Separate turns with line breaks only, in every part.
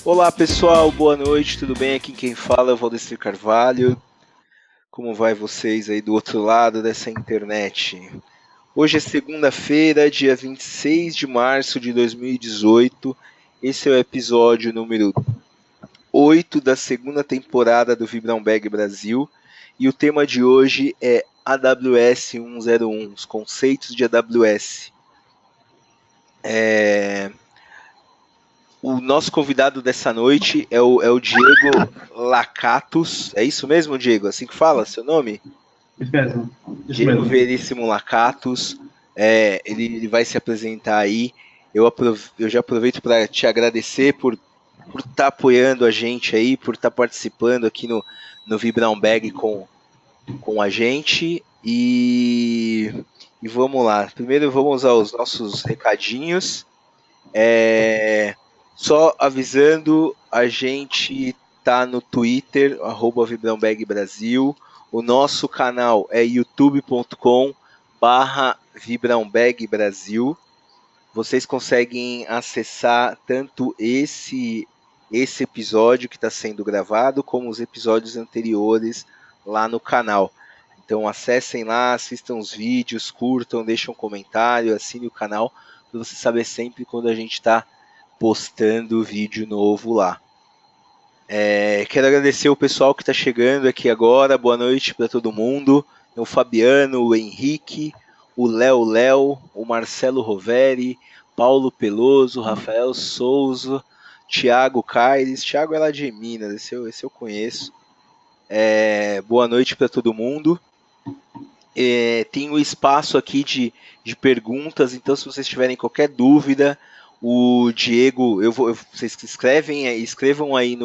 Olá pessoal, boa noite, tudo bem? Aqui quem fala é o Valdecir Carvalho. Como vai vocês aí do outro lado dessa internet? Hoje é segunda-feira, dia 26 de março de 2018. Esse é o episódio número 8 da segunda temporada do Vibrão Bag Brasil. E o tema de hoje é AWS 101, os conceitos de AWS. O nosso convidado dessa noite é o Diego Lacatus. É isso mesmo, Diego? Assim que fala seu nome?
Isso mesmo. Isso
Diego
mesmo.
Veríssimo Lacatus. Ele vai se apresentar aí. Eu já aproveito para te agradecer por estar apoiando a gente aí, por estar participando aqui no Vibram Bag com a gente. E vamos lá. Primeiro vamos aos nossos recadinhos. Só avisando, a gente tá no Twitter, @VibrãoBagBrasil. O nosso canal é youtube.com/VibrãoBagBrasil. Vocês conseguem acessar tanto esse episódio que está sendo gravado, como os episódios anteriores lá no canal. Então acessem lá, assistam os vídeos, curtam, deixem um comentário, assine o canal para você saber sempre quando a gente está postando vídeo novo lá. Quero agradecer o pessoal que está chegando aqui agora. Boa noite para todo mundo. O Fabiano, o Henrique, o Léo, o Marcelo Roveri, Paulo Peloso, Rafael Souza, Thiago Caires. Thiago é lá de Minas, esse eu conheço. Boa noite para todo mundo. Tem um espaço aqui de perguntas, então se vocês tiverem qualquer dúvida, o Diego, vocês escrevam aí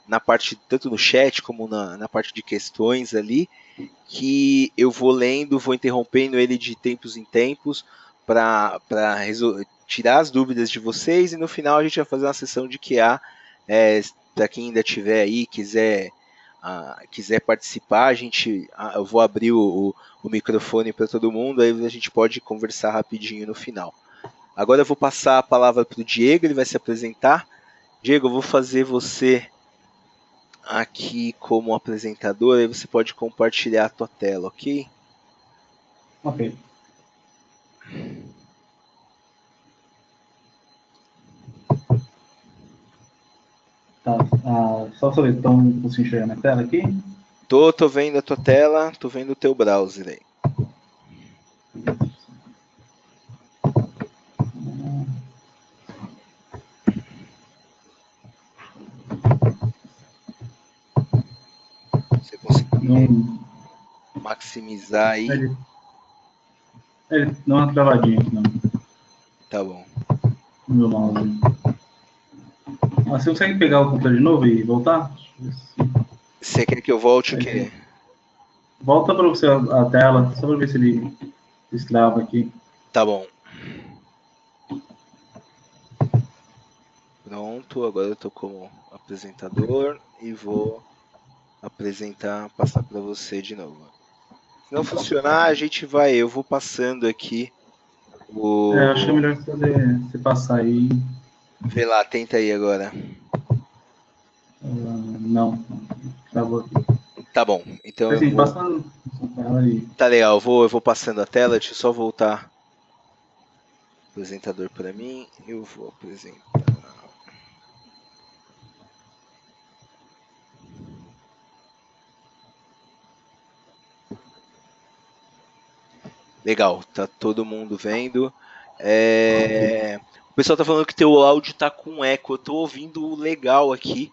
na parte, tanto no chat como na parte de questões ali, que eu vou lendo, vou interrompendo ele de tempos em tempos para tirar as dúvidas de vocês, e no final a gente vai fazer uma sessão de QA, para quem ainda tiver aí, quiser participar, eu vou abrir o microfone para todo mundo, aí a gente pode conversar rapidinho no final. Agora eu vou passar a palavra para o Diego, ele vai se apresentar. Diego, eu vou fazer você aqui como apresentador, aí você pode compartilhar a tua tela, ok?
Ok. Tá. Só saber, então, você enxerga na tela aqui?
Tô vendo a tua tela, tô vendo o teu browser aí. Você conseguir maximizar aí?
Ele dá uma travadinha aqui, não.
Tá bom.
No meu mouse. Você consegue pegar o computador de novo e voltar?
Você quer que eu volte o quê?
Volta para você a tela, só para ver se ele destrava aqui.
Tá bom. Pronto, agora eu tô como apresentador e vou passar para você de novo. Se não funcionar, eu vou passando aqui
Acho que é melhor você passar aí.
Vê lá, tenta aí agora.
Não, travou aqui.
Tá bom, então
Assim, passando tela e...
Tá legal, eu vou passando a tela, deixa eu só voltar o apresentador para mim. Eu vou apresentar. Legal, tá todo mundo vendo. O pessoal tá falando que teu áudio tá com eco. Eu tô ouvindo legal aqui.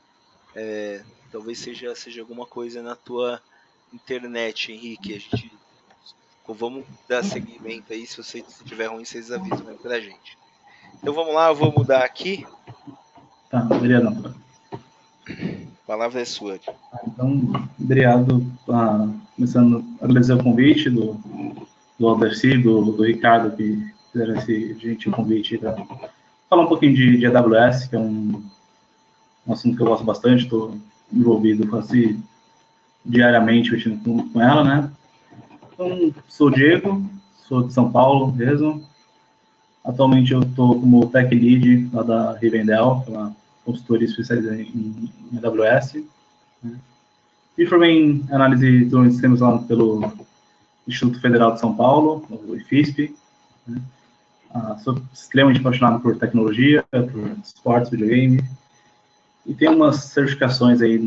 Talvez seja alguma coisa na tua internet, Henrique. Vamos dar seguimento aí. Se tiver ruim, vocês avisam pra gente. Então vamos lá, eu vou mudar aqui.
Tá, obrigado.
A palavra é sua.
Então, obrigado. Começando a agradecer o convite do Alderci, do Ricardo, que fizeram esse gentil convite para falar um pouquinho de AWS, que é um assunto que eu gosto bastante, estou envolvido quase diariamente mexendo com ela, né? Então, sou o Diego, sou de São Paulo mesmo. Atualmente eu estou como Tech Lead lá da Rivendell, uma consultoria especializada em AWS. Né? Me formei em análise de desenvolvimento de sistemas lá pelo Instituto Federal de São Paulo, o IFISP. Né? Sou extremamente apaixonado por tecnologia, por esportes, videogame. E tem umas certificações aí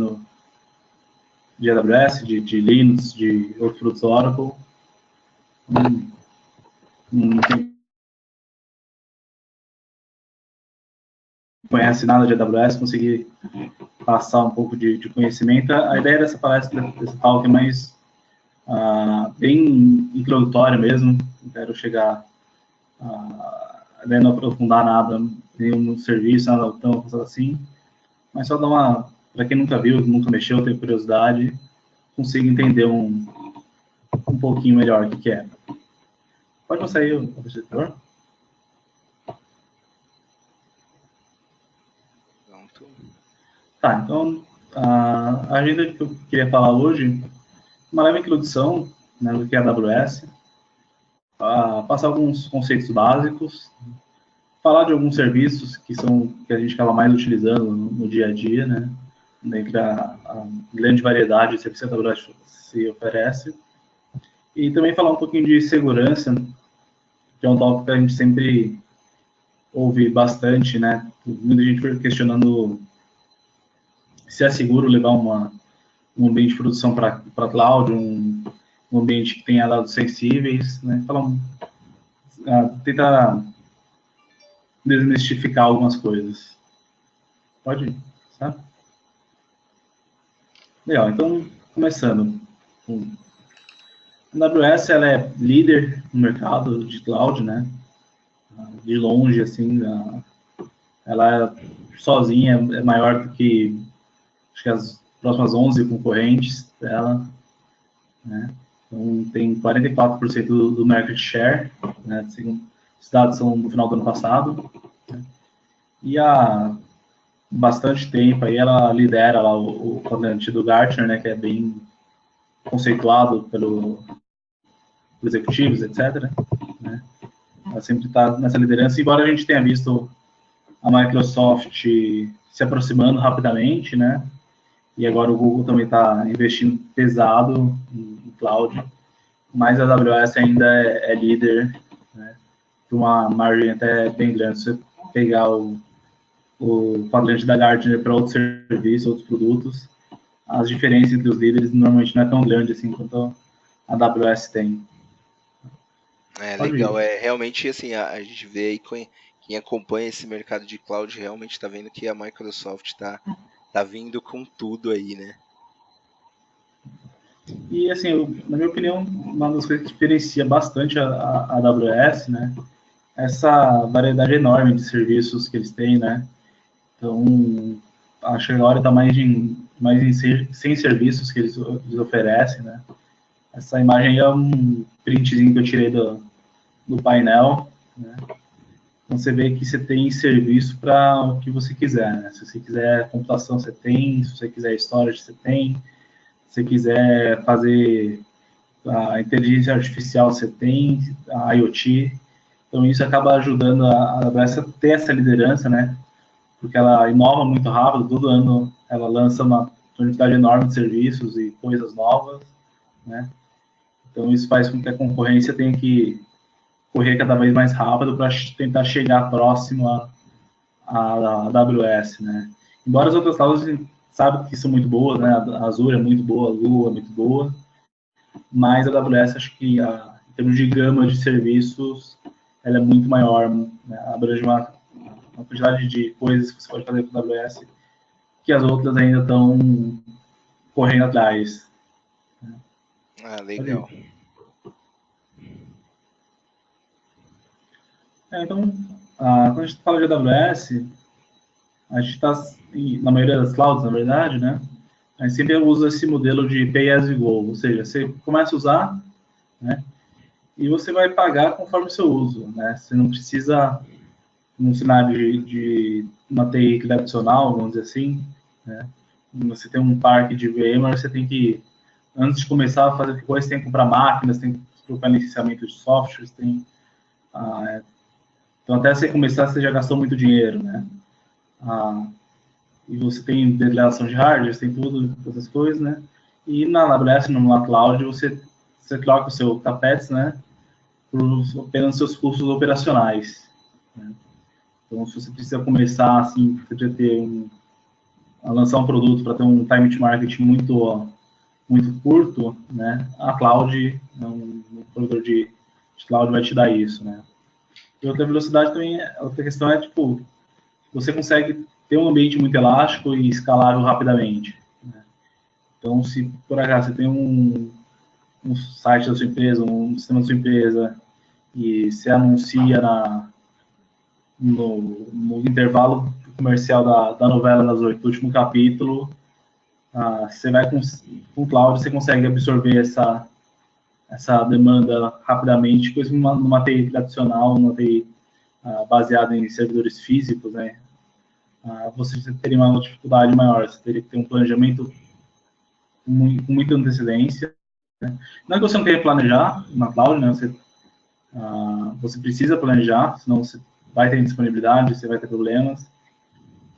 de AWS, de Linux, de outros produtos Oracle. Não conhece nada de AWS, consegui passar um pouco de conhecimento. A ideia dessa palestra, desse talk, é mais bem introdutória mesmo. Não quero chegar a não aprofundar nada, nenhum serviço, nada tão avançado assim, mas só dar para quem nunca viu, nunca mexeu, tem curiosidade, consiga entender um pouquinho melhor o que é. Pode mostrar aí o projetor? Tá, então a agenda que eu queria falar hoje, uma leve introdução, né, do que é a AWS, passar alguns conceitos básicos, falar de alguns serviços que a gente acaba mais utilizando no dia a dia, né, dentre a grande variedade de serviços que a AWS se oferece, e também falar um pouquinho de segurança, que é um tópico que a gente sempre ouve bastante, né, muita gente questionando se é seguro levar um ambiente de produção para cloud, um ambiente que tenha dados sensíveis, né? Tentar desmistificar algumas coisas. Pode ir, tá? Legal, então, começando. A AWS, ela é líder no mercado de cloud, né? De longe, assim, ela sozinha é maior do que, acho que as próximas 11 concorrentes dela, né? Então, tem 44% do market share, né? Os dados são do final do ano passado, né? E há bastante tempo aí ela lidera lá o quadrante do Gartner, né? Que é bem conceituado pelos executivos, etc. Né? Ela sempre está nessa liderança, embora a gente tenha visto a Microsoft se aproximando rapidamente, né? E agora o Google também está investindo pesado em cloud, mas a AWS ainda é líder, né, por uma margem até bem grande. Se você pegar o quadrante da Gartner para outros serviços, outros produtos, as diferenças entre os líderes normalmente não é tão grande assim quanto a AWS tem.
Legal. Realmente, assim, a gente vê aí, quem acompanha esse mercado de cloud realmente está vendo que a Microsoft está vindo com tudo aí, né?
E, assim, na minha opinião, uma das coisas que diferencia bastante a AWS, né, essa variedade enorme de serviços que eles têm, né? Então, acho que agora está mais em 100 serviços que eles oferecem, né? Essa imagem é um printzinho que eu tirei do painel, né? Então, você vê que você tem serviço para o que você quiser, né? Se você quiser computação, você tem. Se você quiser storage, você tem. Se você quiser fazer a inteligência artificial, você tem. A IoT. Então, isso acaba ajudando a AWS a ter essa liderança, né? Porque ela inova muito rápido, todo ano ela lança uma quantidade enorme de serviços e coisas novas, né? Então, isso faz com que a concorrência tenha que correr cada vez mais rápido para tentar chegar próximo à AWS, né? Embora as outras clouds sabem que são muito boas, né? A Azure é muito boa, a Lua é muito boa, mas a AWS, acho que em termos de gama de serviços, ela é muito maior, né? Abrange uma quantidade de coisas que você pode fazer com a AWS que as outras ainda estão correndo atrás.
Legal.
Então, quando a gente fala de AWS, a gente está, na maioria das clouds, na verdade, né? A gente sempre usa esse modelo de pay as you go, ou seja, você começa a usar, né? E você vai pagar conforme o seu uso, né? Você não precisa, num cenário de uma TI tradicional, vamos dizer assim, né? Você tem um parque de VMware, você tem que, antes de começar a fazer coisas, tem que comprar máquinas, tem que trocar licenciamento de softwares, então até você começar, você já gastou muito dinheiro, né? e você tem delegação de hardware, tem tudo, essas coisas, né? E na AWS, no cloud, você troca o seu CAPEX, né, por apenas seus custos operacionais, né? Então, se você precisa começar, assim, você precisa ter a lançar um produto para ter um time to market muito curto, né, a cloud, um provedor de cloud vai te dar isso, né? E outra velocidade também, outra questão é, tipo, você consegue ter um ambiente muito elástico e escalável rapidamente, né? Então, se por acaso você tem um site da sua empresa, um sistema da sua empresa, e você anuncia no intervalo comercial da novela das 8, do último capítulo, você vai com o cloud, você consegue absorver essa demanda rapidamente, coisa numa TI tradicional, numa TI baseada em servidores físicos, né? Você teria uma dificuldade maior, você teria que ter um planejamento com muita antecedência, né? Não é que você não tenha que planejar na cloud, né? Você precisa planejar, senão você vai ter indisponibilidade, você vai ter problemas,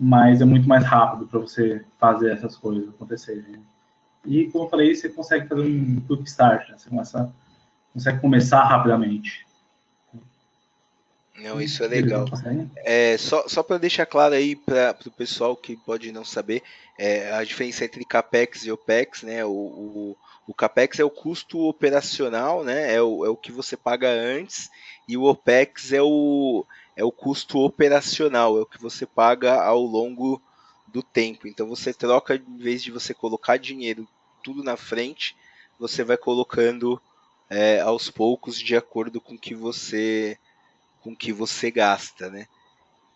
mas é muito mais rápido para você fazer essas coisas acontecerem, né? E, como eu falei, você consegue fazer um quick start, né? Você consegue começar rapidamente.
Não, isso é
Beleza,
legal.
consegue?
Só para deixar claro aí para o pessoal que pode não saber, a diferença entre CAPEX e OPEX, né? O CAPEX é o custo operacional, né? É o que você paga antes, e o OPEX é o custo operacional, é o que você paga ao longo do tempo. Então você troca, em vez de você colocar dinheiro tudo na frente, você vai colocando aos poucos de acordo com que você gasta, né?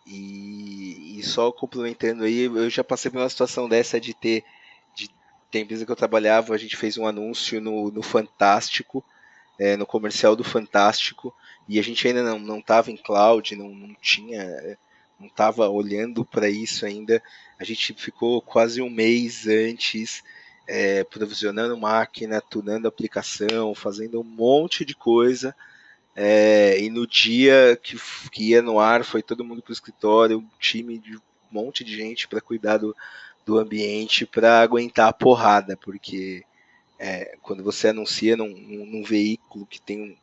E só complementando aí, eu já passei por uma situação dessa de tem empresa que eu trabalhava, a gente fez um anúncio no Fantástico, no comercial do Fantástico, e a gente ainda não estava em cloud, não tinha, não estava olhando para isso ainda. A gente ficou quase um mês antes provisionando máquina, tunando aplicação, fazendo um monte de coisa. E no dia que ia no ar, foi todo mundo para o escritório, um time de um monte de gente para cuidar do ambiente, para aguentar a porrada, porque quando você anuncia num veículo que tem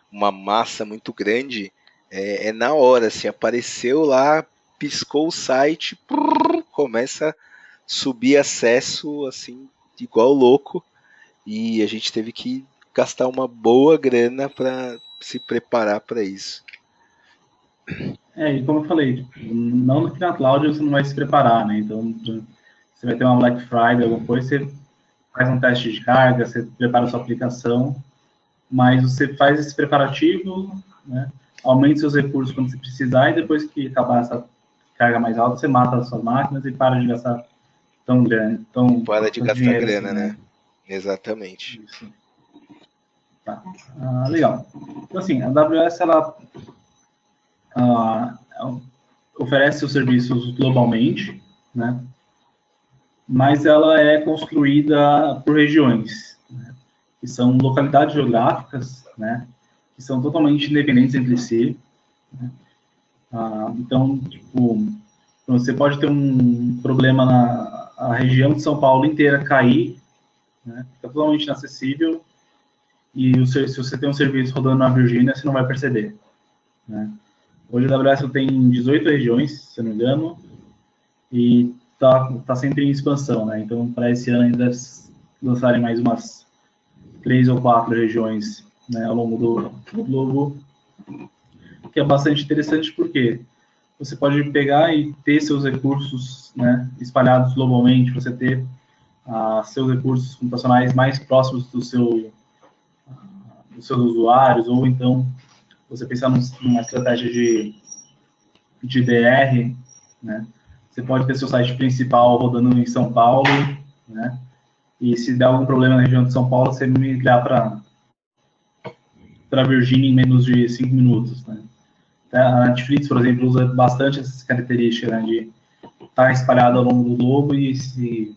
uma massa muito grande, é na hora, assim, apareceu lá, piscou o site, começa a subir acesso, assim, igual louco, e a gente teve que gastar uma boa grana para se preparar para isso.
E como eu falei, tipo, não no na cloud você não vai se preparar, né? Então, você vai ter uma Black Friday, alguma coisa, você faz um teste de carga, você prepara a sua aplicação, mas você faz esse preparativo, né? Aumente seus recursos quando você precisar, e depois que acabar essa carga mais alta, você mata as suas máquinas e para de gastar tão grande,
Para de
tanto
gastar
dinheiro assim,
grana, né?
né?
Exatamente.
Isso. Tá. Legal. Então, assim, a AWS, ela oferece seus serviços globalmente, né? Mas ela é construída por regiões, né? Que são localidades geográficas, né? Que são totalmente independentes entre si, né? Então, tipo, você pode ter um problema a região de São Paulo inteira cair, né? Fica totalmente inacessível, e se você tem um serviço rodando na Virgínia, você não vai perceber, né? Hoje a AWS tem 18 regiões, se não me engano, e tá sempre em expansão, né? Então, para esse ano ainda lançarem mais umas 3 ou 4 regiões, né, ao longo do globo, que é bastante interessante porque você pode pegar e ter seus recursos, né, espalhados globalmente, você ter seus recursos computacionais mais próximos dos seus usuários, ou então você pensar numa estratégia de DR, né? Você pode ter seu site principal rodando em São Paulo, né? E se der algum problema na região de São Paulo, você migrar para Virgínia em menos de 5 minutos, né? A Netflix, por exemplo, usa bastante essas características, né, de estar espalhado ao longo do globo, e se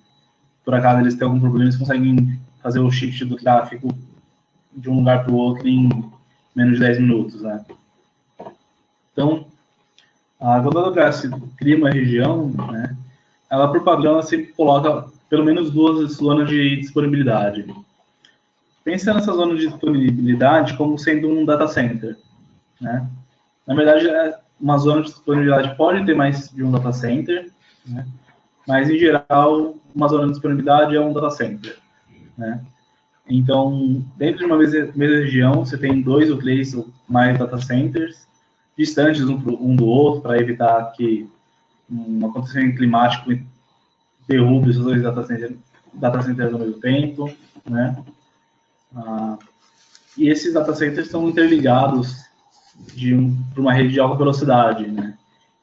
por acaso eles têm algum problema, eles conseguem fazer o shift do tráfego de um lugar para o outro em menos de 10 minutos, né? Então, quando a AWS cria uma região, né, ela por padrão ela sempre coloca pelo menos 2 zonas de disponibilidade. Pensa nessa zona de disponibilidade como sendo um data center, né? Na verdade, uma zona de disponibilidade pode ter mais de um data center, né? Mas em geral, uma zona de disponibilidade é um data center, né? Então, dentro de uma mesma região, você tem 2 ou 3 ou mais data centers distantes um do outro para evitar que um acontecimento climático derrube os 2 data centers ao mesmo tempo, né? E esses data centers estão interligados para uma rede de alta velocidade, né?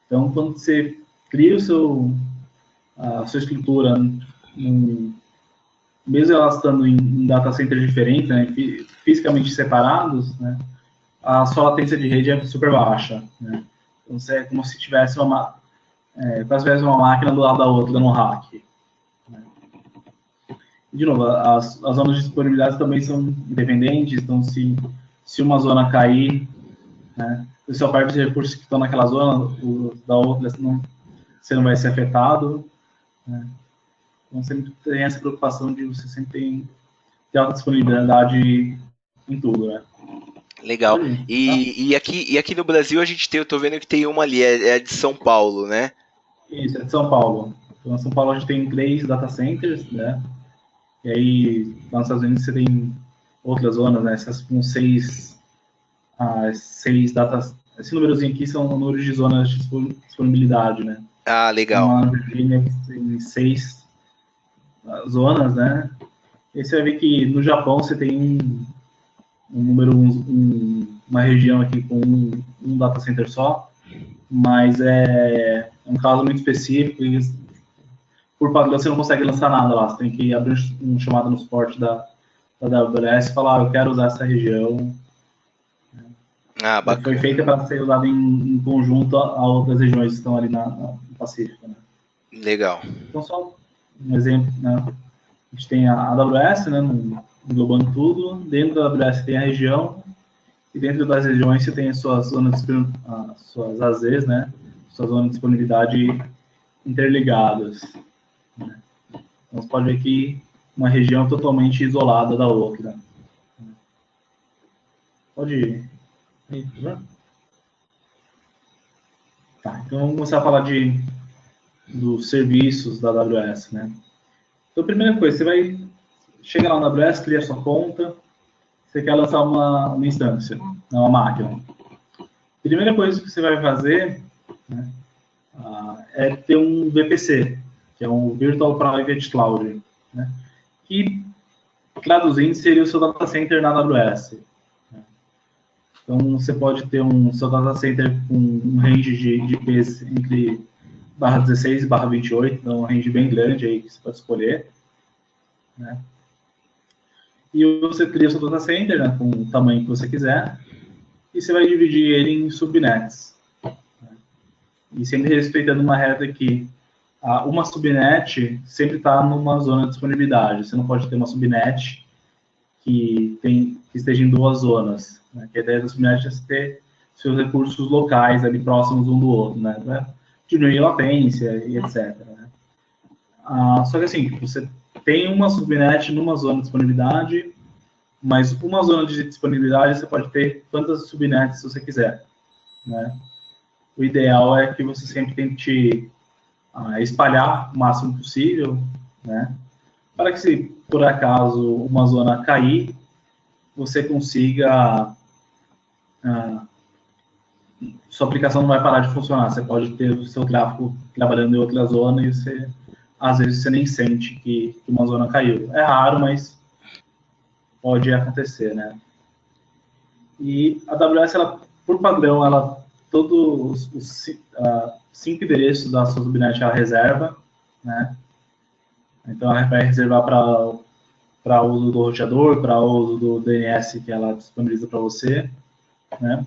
Então, quando você cria a sua estrutura, mesmo elas estando em data centers diferentes, né, fisicamente separados, né, a sua latência de rede é super baixa, né? Então, é como se tivesse uma máquina do lado da outra dando um hack. Né? De novo, as zonas de disponibilidade também são independentes, então se uma zona cair, né, se você perde os recursos que estão naquela zona, da outra você não vai ser afetado. Né? Então, sempre tem essa preocupação de você sempre ter alta disponibilidade em tudo, né?
Legal. E aqui no Brasil eu tô vendo que tem uma ali, é a de São Paulo, né?
Isso, é de São Paulo. Então, em São Paulo a gente tem 3 data centers, né? E aí, lá nos Estados Unidos você tem outras zonas, né? Essas com 6 datas. Esse númerozinho aqui são números de zonas de disponibilidade, né?
Ah, legal.
Então, lá na Virgínia tem 6 zonas, né? E você vai ver que no Japão você tem uma região aqui com um data center só, mas é um caso muito específico e por padrão você não consegue lançar nada lá, você tem que abrir um chamado no suporte da AWS e falar, eu quero usar essa região.
Ah, bacana.
Foi feita para ser usada em conjunto a outras regiões que estão ali no Pacífico. Né?
Legal.
Então, só um exemplo, né? A gente tem a AWS, né, englobando tudo, dentro da AWS tem a região, e dentro das regiões você tem as suas zonas, suas AZs, né, suas zonas de disponibilidade interligadas. Né? Então, você pode ver que uma região totalmente isolada da outra. Pode ir. Tá, então vamos começar a falar dos serviços da AWS, né? Então, a primeira coisa, você vai chegar lá na AWS, cria sua conta, você quer lançar uma instância, uma máquina. A primeira coisa que você vai fazer, né, é ter um VPC, que é um Virtual Private Cloud, né, que, traduzindo, seria o seu data center na AWS. Então, você pode ter seu data center com um range de IPs entre /16 e /28, então um range bem grande aí que você pode escolher. Né? E você cria o seu data center, né, com o tamanho que você quiser, e você vai dividir ele em subnets. Né? E sempre respeitando uma regra que uma subnet sempre está numa zona de disponibilidade. Você não pode ter uma subnet que esteja em 2 zonas. Né? Que a ideia da subnet é ter seus recursos locais ali próximos um do outro, né? Pra diminuir a latência e etc. Né? Só que assim, você tem uma subnet numa zona de disponibilidade, mas uma zona de disponibilidade você pode ter quantas subnets você quiser. Né? O ideal é que você sempre tente espalhar o máximo possível, né? Para que, se por acaso uma zona cair, você consiga... sua aplicação não vai parar de funcionar. Você pode ter o seu tráfego trabalhando em outra zona e às vezes você nem sente que uma zona caiu. É raro, mas pode acontecer, né? E a AWS, por padrão, todos os 5 endereços da sua subnet ela reserva, né? Então, ela vai reservar para uso do roteador, para uso do DNS que ela disponibiliza para você, né?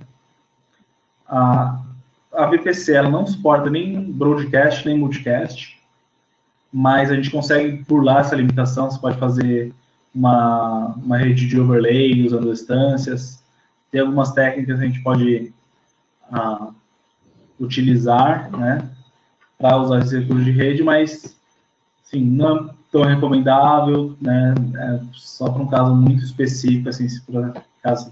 A VPC, ela não suporta nem broadcast, nem multicast, mas a gente consegue burlar essa limitação. Você pode fazer uma rede de overlay usando instâncias. Tem algumas técnicas que a gente pode utilizar, né, para usar esse recurso de rede, mas sim, não é tão recomendável, né? Só para um caso muito específico, assim, se por acaso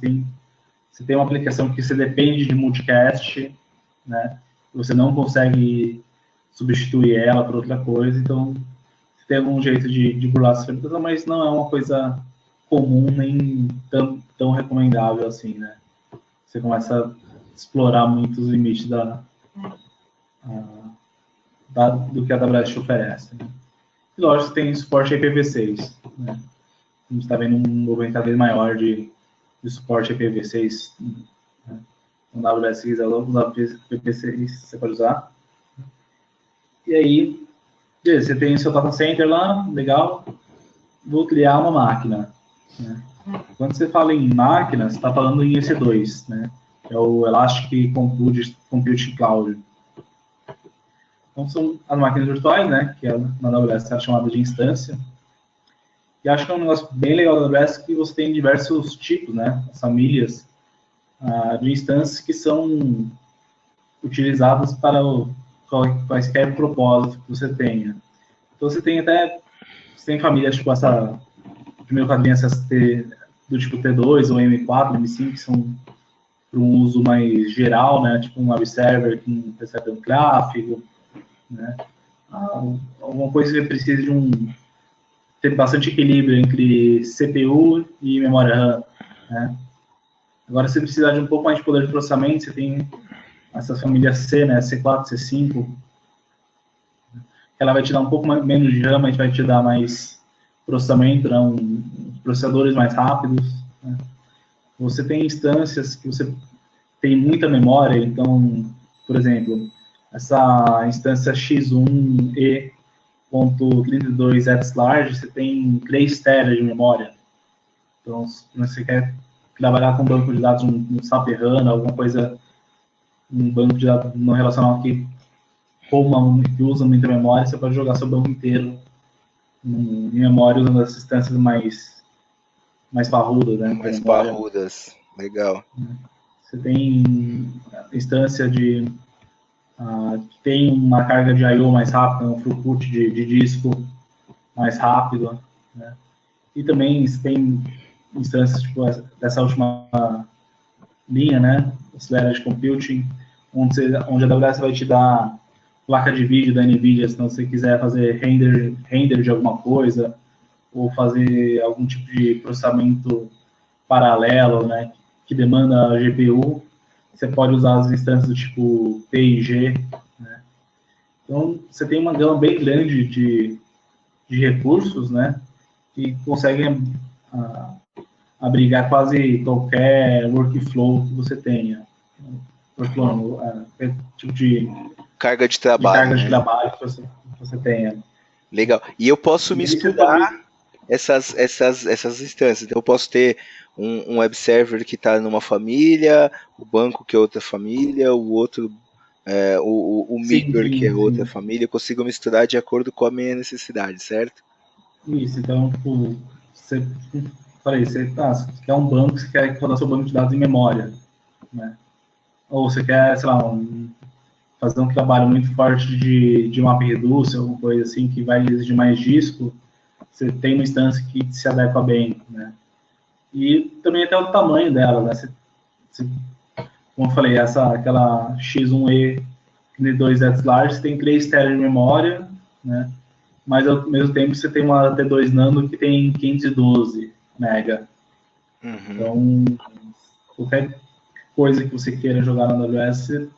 você tem uma aplicação que você depende de multicast, né? Você não consegue substituir ela por outra coisa, então você tem algum jeito de burlar essa limitação, mas não é uma coisa comum nem tão recomendável assim, né? Você começa a explorar muito os limites do que a AWS te oferece. Né? E lógico, tem suporte IPv6. Né? A gente está vendo um movimento cada vez maior de suporte IPv6. Né? No AWS, se quiser usar IPv6, você pode usar. E aí, você tem o seu data center lá, legal, vou criar uma máquina. Né? Quando você fala em máquina, você está falando em EC2, né? Que é o Elastic Computing Cloud. Então, são as máquinas virtuais, né? Que na AWS é chamada de instância. E acho que é um negócio bem legal da AWS que você tem diversos tipos, né? As famílias de instâncias que são utilizadas para quaisquer propósito que você tenha. Então, você tem famílias tipo essa, primeiro quadrinho SST do tipo T2 ou M4, M5, que são para um uso mais geral, né? Tipo um web server que recebe um tráfego, né? Alguma coisa que precisa ter bastante equilíbrio entre CPU e memória RAM, né? Agora, se precisar de um pouco mais de poder de processamento, você tem essa família C, né? C4, C5, ela vai te dar um pouco menos de RAM, mas vai te dar mais processamento, né? Processadores mais rápidos, né? Você tem instâncias que você tem muita memória, então, por exemplo, essa instância X1E.32 large, você tem 3 teras de memória. Então, se você quer trabalhar com um banco de dados, um SAP HANA, alguma coisa, um banco de dados não relacional que usa muita memória, você pode jogar seu banco inteiro em memória usando as instâncias mais parrudas, né?
Mais parrudas, legal.
Você tem instância que tem uma carga de I/O mais rápida, um throughput de disco mais rápido, né? E também tem instâncias tipo dessa última linha, né? Accelerated Computing, onde a AWS vai te dar placa de vídeo da NVIDIA, se você quiser fazer render de alguma coisa, ou fazer algum tipo de processamento paralelo, né? Que demanda a GPU, você pode usar as instâncias do tipo P e G, né? Então, você tem uma gama bem grande de recursos, né? Que conseguem abrigar quase qualquer workflow que você tenha. Workflow, tipo de
carga de trabalho,
de
né?
trabalho que você tenha.
Legal. E eu posso
E aí você
misturar
fabrica.
essas instâncias. Então, eu posso ter um web server que está numa família, o banco que é outra família, o outro, o
Sim,
middleware que é
sim,
outra
sim.
família. Eu consigo misturar de acordo com a minha necessidade, certo?
Isso, então, tipo, você quer um banco, você quer rodar seu banco de dados em memória, né? Ou você quer, sei lá, fazer um trabalho muito forte de MapReduce, alguma coisa assim, que vai exigir mais disco, você tem uma instância que se adequa bem, né? E também até o tamanho dela, né? Como eu falei, aquela X1E N2X Large tem 3 teras de memória, né? Mas ao mesmo tempo você tem uma T2 Nano que tem 512 mega.
Uhum.
Então, qualquer coisa que você queira jogar na AWS, você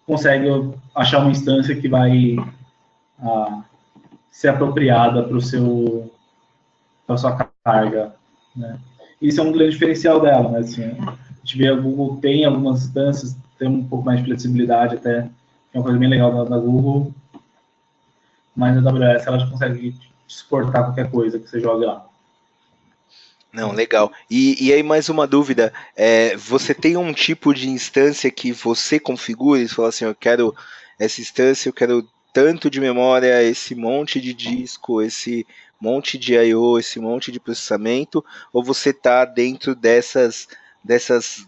consegue achar uma instância que vai ser apropriada para a sua carga, né? Isso é um grande diferencial dela, né? Assim, a gente vê a Google tem algumas instâncias, tem um pouco mais de flexibilidade até, é uma coisa bem legal da Google, mas a AWS ela já consegue suportar qualquer coisa que você jogue lá.
Não, legal. E aí, mais uma dúvida. Você tem um tipo de instância que você configura e fala assim, eu quero essa instância, eu quero tanto de memória, esse monte de disco, esse monte de I/O, esse monte de processamento, ou você está dentro dessas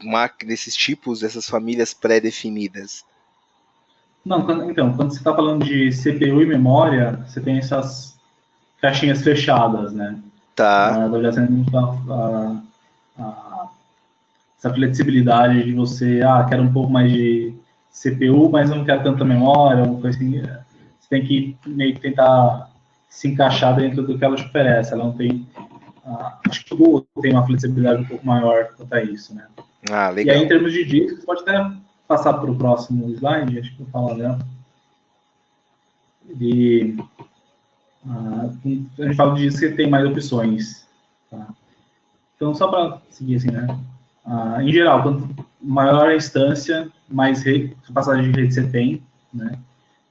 máquinas, desses tipos, dessas famílias pré-definidas?
Não, quando você está falando de CPU e memória, você tem caixinhas fechadas, né?
Tá.
A AWS tem essa flexibilidade de você, quero um pouco mais de CPU, mas não quero tanta memória, uma coisa assim. Você tem que meio que tentar se encaixar dentro do que ela te oferece. Ela não tem... acho que o Google tem uma flexibilidade um pouco maior quanto a isso, né?
Legal.
E aí, em termos de discos, pode até passar para o próximo slide, acho que eu vou falar dela. A gente fala de discos que tem mais opções. Tá? Então, só para seguir assim, né? Em geral, quanto maior a instância, mais capacidade de rede você tem, né?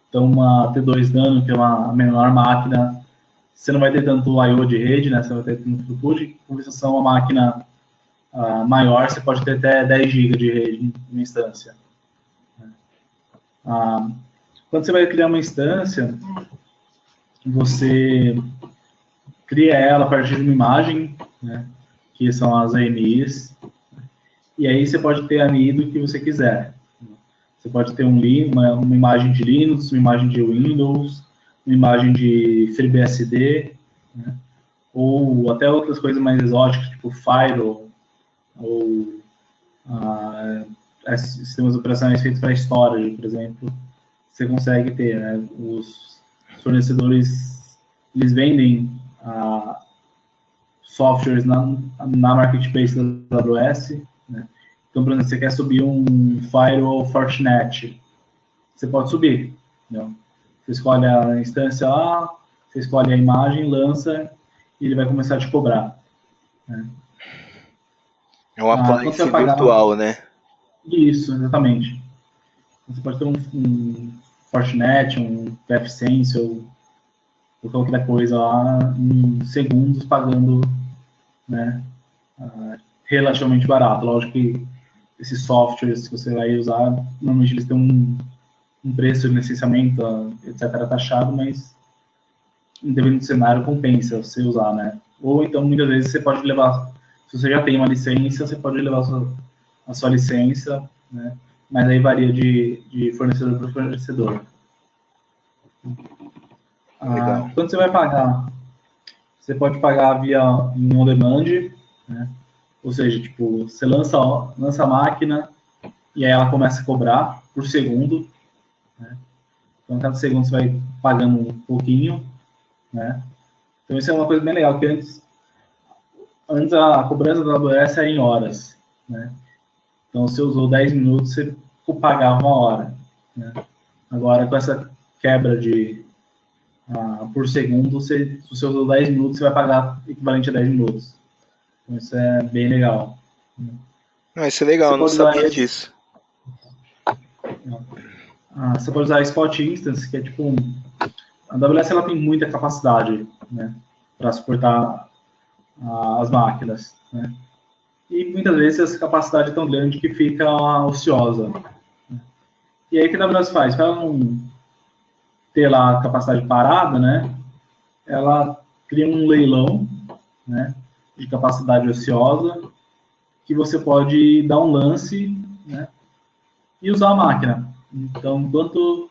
Então, uma T2 Nano, que é uma menor máquina, você não vai ter tanto I/O de rede, né? Você vai ter tanto throughput. Em compensação, uma máquina maior, você pode ter até 10 GB de rede em uma instância. Quando você vai criar uma instância, você cria ela a partir de uma imagem, né? Que são as AMIs, e aí você pode ter a AMI do que você quiser. Você pode ter uma imagem de Linux, uma imagem de Windows, uma imagem de FreeBSD, né? Ou até outras coisas mais exóticas, tipo Firewall, ou sistemas operacionais feitos para storage, por exemplo. Você consegue ter, né? Os fornecedores, eles vendem softwares na marketplace da AWS, né? Então, por exemplo, você quer subir um Firewall Fortinet, você pode subir. Entendeu? Você escolhe a instância lá, você escolhe a imagem, lança, e ele vai começar a te cobrar. Né?
É um appliance virtual, né?
Isso, exatamente. Você pode ter um Fortinet, um PFSense, ou qualquer coisa lá, em segundos, pagando, né, relativamente barato. Lógico que esses softwares que você vai usar, normalmente eles têm um preço de licenciamento, etc., taxado, mas dependendo do cenário, compensa você usar, né? Ou então, muitas vezes, você pode levar, se você já tem uma licença, você pode levar a sua licença, né? Mas aí varia de fornecedor para fornecedor.
Legal.
Quando você vai pagar, você pode pagar via em on-demand, né? Ou seja, tipo, você lança a máquina e aí ela começa a cobrar por segundo, né? Então, cada segundo você vai pagando um pouquinho, né? Então, isso é uma coisa bem legal, que antes a cobrança da AWS era em horas, né? Então, se você usou 10 minutos, você pagava 1 hora, né? Agora, com essa quebra por segundo, se você usou 10 minutos, você vai pagar equivalente a 10 minutos. Então, isso é bem legal.
Isso é legal, eu não sabia disso.
Você pode usar Spot Instance, que é tipo... A AWS ela tem muita capacidade, né, para suportar as máquinas, né? E muitas vezes essa capacidade é tão grande que fica ociosa. E aí o que a AWS faz? Para ela não ter lá a capacidade parada, né, ela cria um leilão, né, de capacidade ociosa, que você pode dar um lance, né, e usar a máquina. Então, enquanto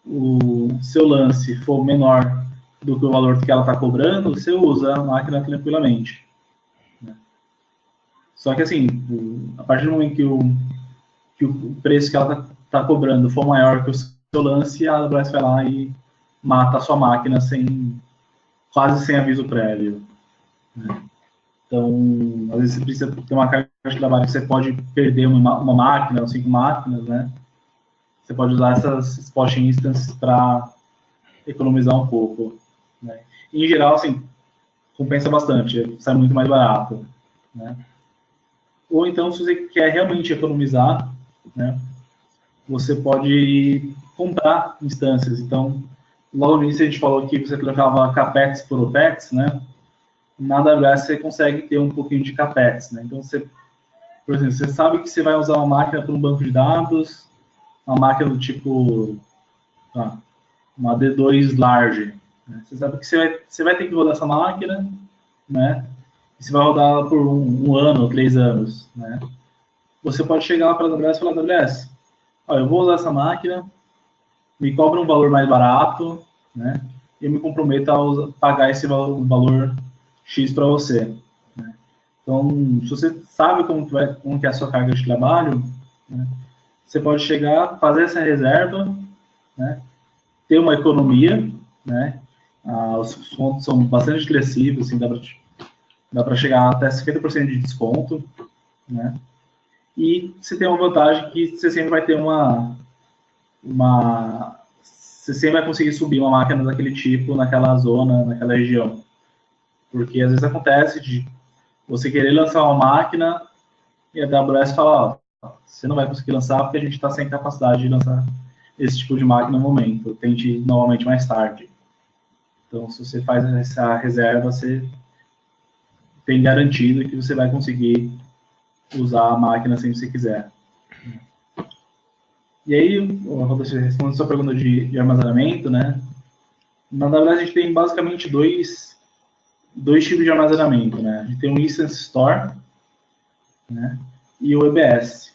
o seu lance for menor do que o valor que ela está cobrando, você usa a máquina tranquilamente. Só que assim, a partir do momento que o preço que ela está cobrando for maior que o seu lance, a AWS vai lá e mata a sua máquina quase sem aviso prévio. Né? Então, às vezes você precisa ter uma carga de trabalho que você pode perder uma máquina ou 5 máquinas, né? Você pode usar essas Spot Instances para economizar um pouco. Né? Em geral, assim, compensa bastante, sai muito mais barato. Né? Ou então, se você quer realmente economizar, né, você pode comprar instâncias. Então, logo no início a gente falou que você trocava CAPEX por OPEX, né? Na AWS você consegue ter um pouquinho de CAPEX, né? Então, por exemplo, você sabe que você vai usar uma máquina para um banco de dados, uma máquina do tipo, uma D2 large. Né? Você sabe que você vai ter que rodar essa máquina, né? E você vai rodar ela por um ano ou 3 anos, né? Você pode chegar lá para a AWS e falar, AWS, eu vou usar essa máquina, me cobra um valor mais barato, né? e eu me comprometo a pagar esse valor X para você. Né? Então, se você sabe como que é a sua carga de trabalho, né, você pode chegar, fazer essa reserva, né, ter uma economia, né, os pontos são bastante agressivos, assim, dá para chegar até 50% de desconto, né, e você tem uma vantagem que você sempre vai ter você sempre vai conseguir subir uma máquina daquele tipo naquela zona, naquela região. Porque às vezes acontece de você querer lançar uma máquina e a AWS fala, ó, você não vai conseguir lançar porque a gente está sem capacidade de lançar esse tipo de máquina no momento. Tente novamente mais tarde. Então, se você faz essa reserva, você tem garantido que você vai conseguir usar a máquina sempre que você quiser. E aí, respondendo a sua pergunta de armazenamento, né? Na verdade, a gente tem basicamente dois tipos de armazenamento, né? A gente tem o Instance Store, né? E o EBS.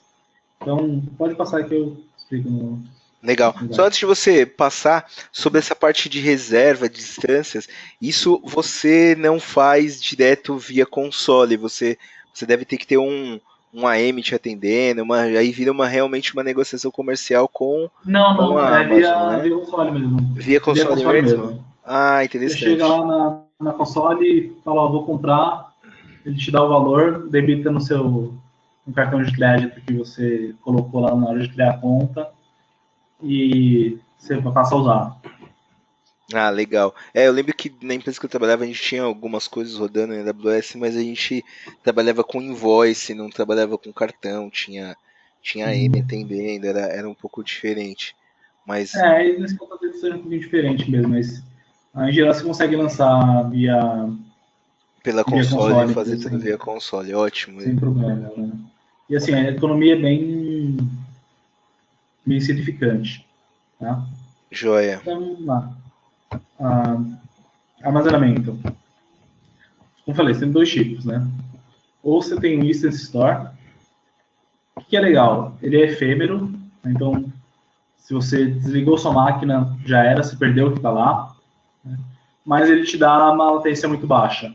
Então, pode passar que eu explico no...
Legal. Só antes de você passar sobre essa parte de reserva de instâncias, isso você não faz direto via console, você deve ter que ter um AM te atendendo, aí vira realmente uma negociação comercial com
Não,
a
é
Amazon, né?
via console mesmo.
Via console mesmo? Ah,
Você chega
interessante.
lá na console e fala, ó, vou comprar, ele te dá o valor, debita no cartão de crédito que você colocou lá na hora de criar a conta e você passa a usar.
Ah, legal. Eu lembro que na empresa que eu trabalhava a gente tinha algumas coisas rodando em AWS, mas a gente trabalhava com invoice, não trabalhava com cartão, tinha AM atendendo, era um pouco diferente. Mas
E nesse ponto talvez seja um pouquinho diferente mesmo, mas em geral você consegue lançar
pela
via
console,
console
fazer
mesmo,
tudo via console, ótimo.
sem problema. Né? E assim, a economia é bem significante. Tá?
Joia.
Então, vamos lá. Armazenamento. Como eu falei, você tem dois tipos, né? Ou você tem o Instance Store, que é legal, ele é efêmero, né? Então, se você desligou sua máquina, já era, você perdeu o que está lá, né? Mas ele te dá uma latência muito baixa.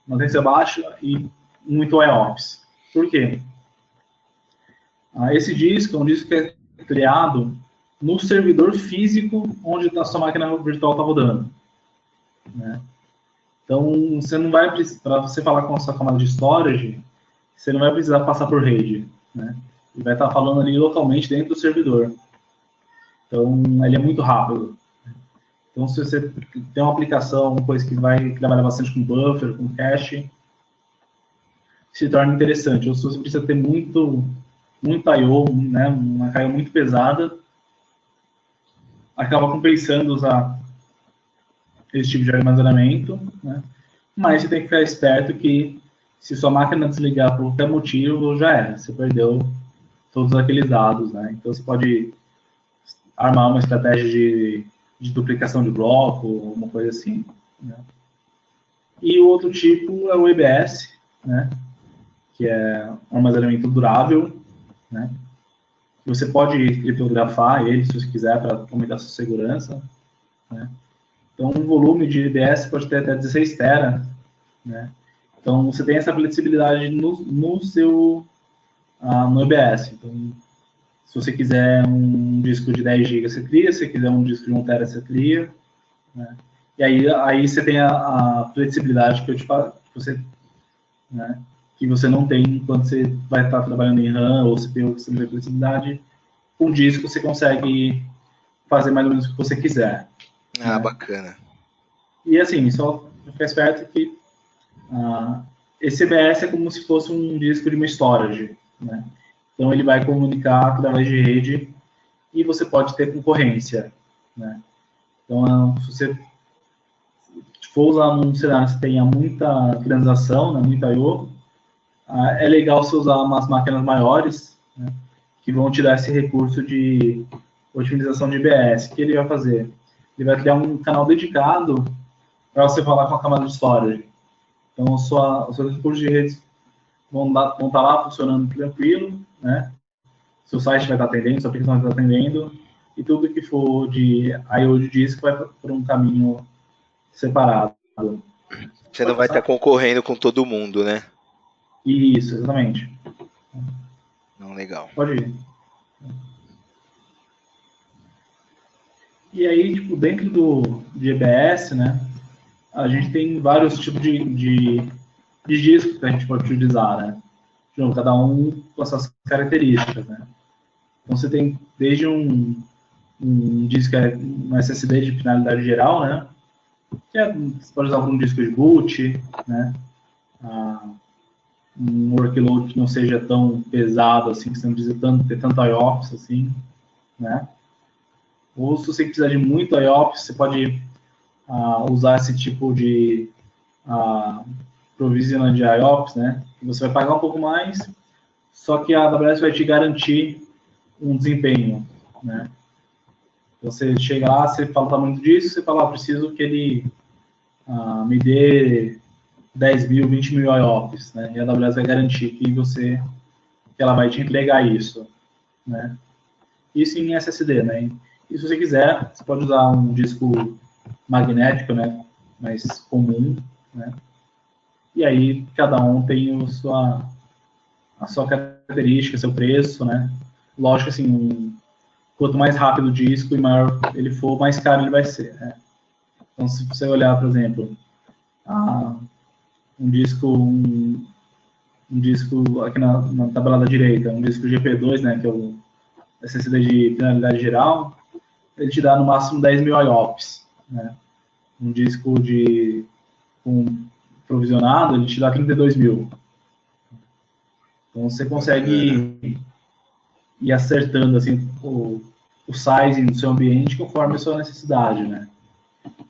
Uma latência baixa e muito IOPS. Por quê? Esse disco é um disco que é criado no servidor físico onde a sua máquina virtual está rodando. Né? Então, você não vai precisar, para você falar com a sua camada de storage, você não vai precisar passar por rede. Né? Ele vai estar falando ali localmente dentro do servidor. Então, ele é muito rápido. Então, se você tem uma aplicação, uma coisa que vai trabalhar bastante com buffer, com cache, se torna interessante. Ou se você precisa ter muito I/O, né, uma I/O muito pesada, acaba compensando usar esse tipo de armazenamento, né? Mas você tem que ficar esperto que se sua máquina desligar por qualquer motivo, já era, você perdeu todos aqueles dados, né? Então você pode armar uma estratégia de duplicação de bloco, uma coisa assim. Né? E o outro tipo é o EBS, né? Que é um armazenamento durável, né? Você pode criptografar ele, se você quiser, para aumentar a sua segurança. Né? Então, um volume de EBS pode ter até 16 tera. Né? Então, você tem essa flexibilidade no EBS. Então, se você quiser um disco de 10 GB, você cria. Se você quiser um disco de 1 tera, você cria. Né? E aí você tem a flexibilidade que eu te falo, né? Que você não tem quando você vai estar trabalhando em RAM ou CPU, que você não tem flexibilidade. Com disco você consegue fazer mais ou menos o que você quiser.
Ah,
né?
bacana.
E assim, só ficar esperto que esse EBS é como se fosse um disco de uma storage. Né? Então ele vai comunicar através de rede e você pode ter concorrência. Né? Então, se você for usar num cenário que tenha muita transação, né, muita I/O, é legal você usar umas máquinas maiores, né, que vão te dar esse recurso de otimização de IBS. O que ele vai fazer? Ele vai criar um canal dedicado para você falar com a camada de storage. Então, os seus recursos de redes vão estar lá funcionando tranquilo, né? Seu site vai estar atendendo, sua aplicação vai estar atendendo, e tudo que for de I/O de disco vai por um caminho separado.
Você não
Pode
vai estar
passar?
concorrendo com todo mundo, né?
Isso, exatamente.
Não, legal.
Pode ir. E aí, tipo, dentro de EBS, né, a gente tem vários tipos de discos que a gente pode utilizar, né? De novo, cada um com as suas características, né? Então você tem desde um disco que é um SSD de finalidade geral, né? Que é, você pode usar um disco de boot, né? Um workload que não seja tão pesado assim, que você não precisa ter tanto IOPS assim, né? Ou se você precisar de muito IOPS, você pode usar esse tipo de provisional de IOPS, né? Você vai pagar um pouco mais, só que a AWS vai te garantir um desempenho, né? Você chega lá, você fala o tamanho disso, você fala, preciso que ele me dê 10 mil, 20 mil IOPS, né? E a AWS vai garantir que ela vai te entregar isso, né? Isso em SSD, né? E se você quiser, você pode usar um disco magnético, né? Mais comum, né? E aí cada um tem a sua característica, seu preço, né? Lógico, assim, quanto mais rápido o disco e maior ele for, mais caro ele vai ser, né? Então, se você olhar, por exemplo, um disco, um disco aqui na tabela da direita, um disco GP2, né, que é o SSD de finalidade geral, ele te dá no máximo 10 mil IOPS, né? Um disco provisionado, ele te dá 32 mil. Então você consegue ir acertando assim, o sizing do seu ambiente conforme a sua necessidade, né?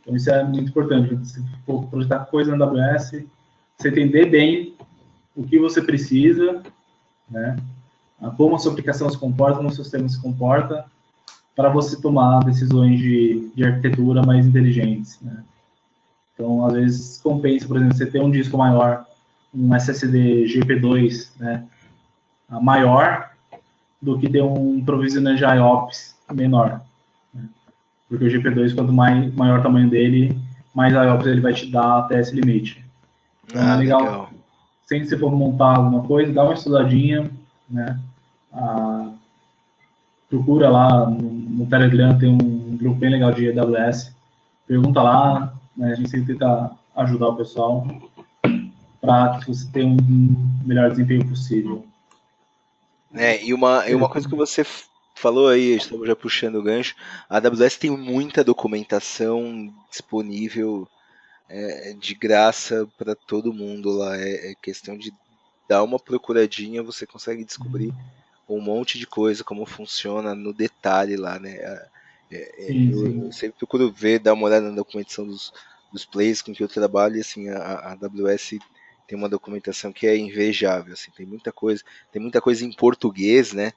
Então isso é muito importante. Se for projetar coisa na AWS, você entender bem o que você precisa, né? Como a sua aplicação se comporta, como o seu sistema se comporta, para você tomar decisões de arquitetura mais inteligentes, né? Então, às vezes, compensa, por exemplo, você ter um disco maior, um SSD GP2, né, maior, do que ter um provisioner de IOPS menor. Né? Porque o GP2, quanto maior o tamanho dele, mais IOPS ele vai te dar até esse limite. Então, é legal,
Legal.
sempre que você for montar alguma coisa, dá uma estudadinha, né? Procura lá no Telegram, tem um grupo bem legal de AWS, pergunta lá, né? A gente sempre tenta ajudar o pessoal para que você tenha um melhor desempenho possível.
E uma coisa que você falou aí, estamos já puxando o gancho, a AWS tem muita documentação disponível de graça para todo mundo lá. É questão de dar uma procuradinha, você consegue descobrir um monte de coisa, como funciona no detalhe lá, né?
Sim,
Eu
sim.
sempre procuro ver, dar uma olhada na documentação dos players com que eu trabalho, e assim, a AWS tem uma documentação que é invejável, assim, tem muita coisa em português, né?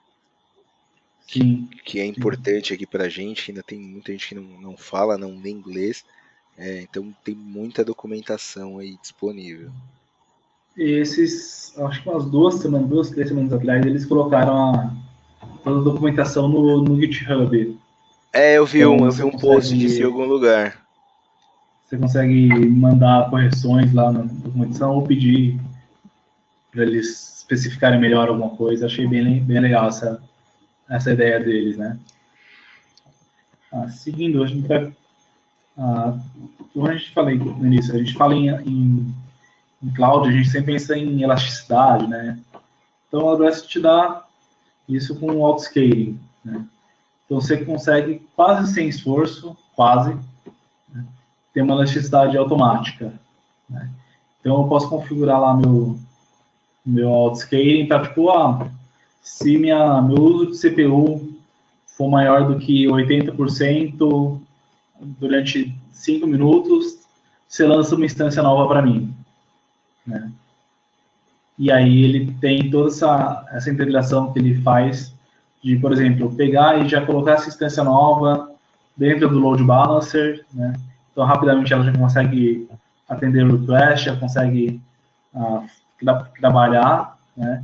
Sim,
Que é
sim.
importante aqui pra gente, ainda tem muita gente que não fala, não lê inglês, então tem muita documentação aí disponível.
Acho que umas 2 semanas, 3 semanas atrás, eles colocaram toda a documentação no GitHub. Então
Eu vi um post disso em algum lugar.
você consegue mandar correções lá na documentação ou pedir para eles especificarem melhor alguma coisa. Achei bem legal essa ideia deles, né? Seguindo, a gente vai. Como a gente falei no início, a gente fala em cloud, a gente sempre pensa em elasticidade, né? Então, a AWS te dá isso com o autoscaling, né? Então, você consegue, quase sem esforço, quase, né, ter uma elasticidade automática, né? Então, eu posso configurar lá meu autoscaling para, tipo, se meu uso de CPU for maior do que 80% durante 5 minutos, você lança uma instância nova para mim, né? E aí ele tem toda essa integração que ele faz de, por exemplo, pegar e já colocar essa instância nova dentro do load balancer, né? Então, rapidamente ela já consegue atender o request, já consegue trabalhar, né?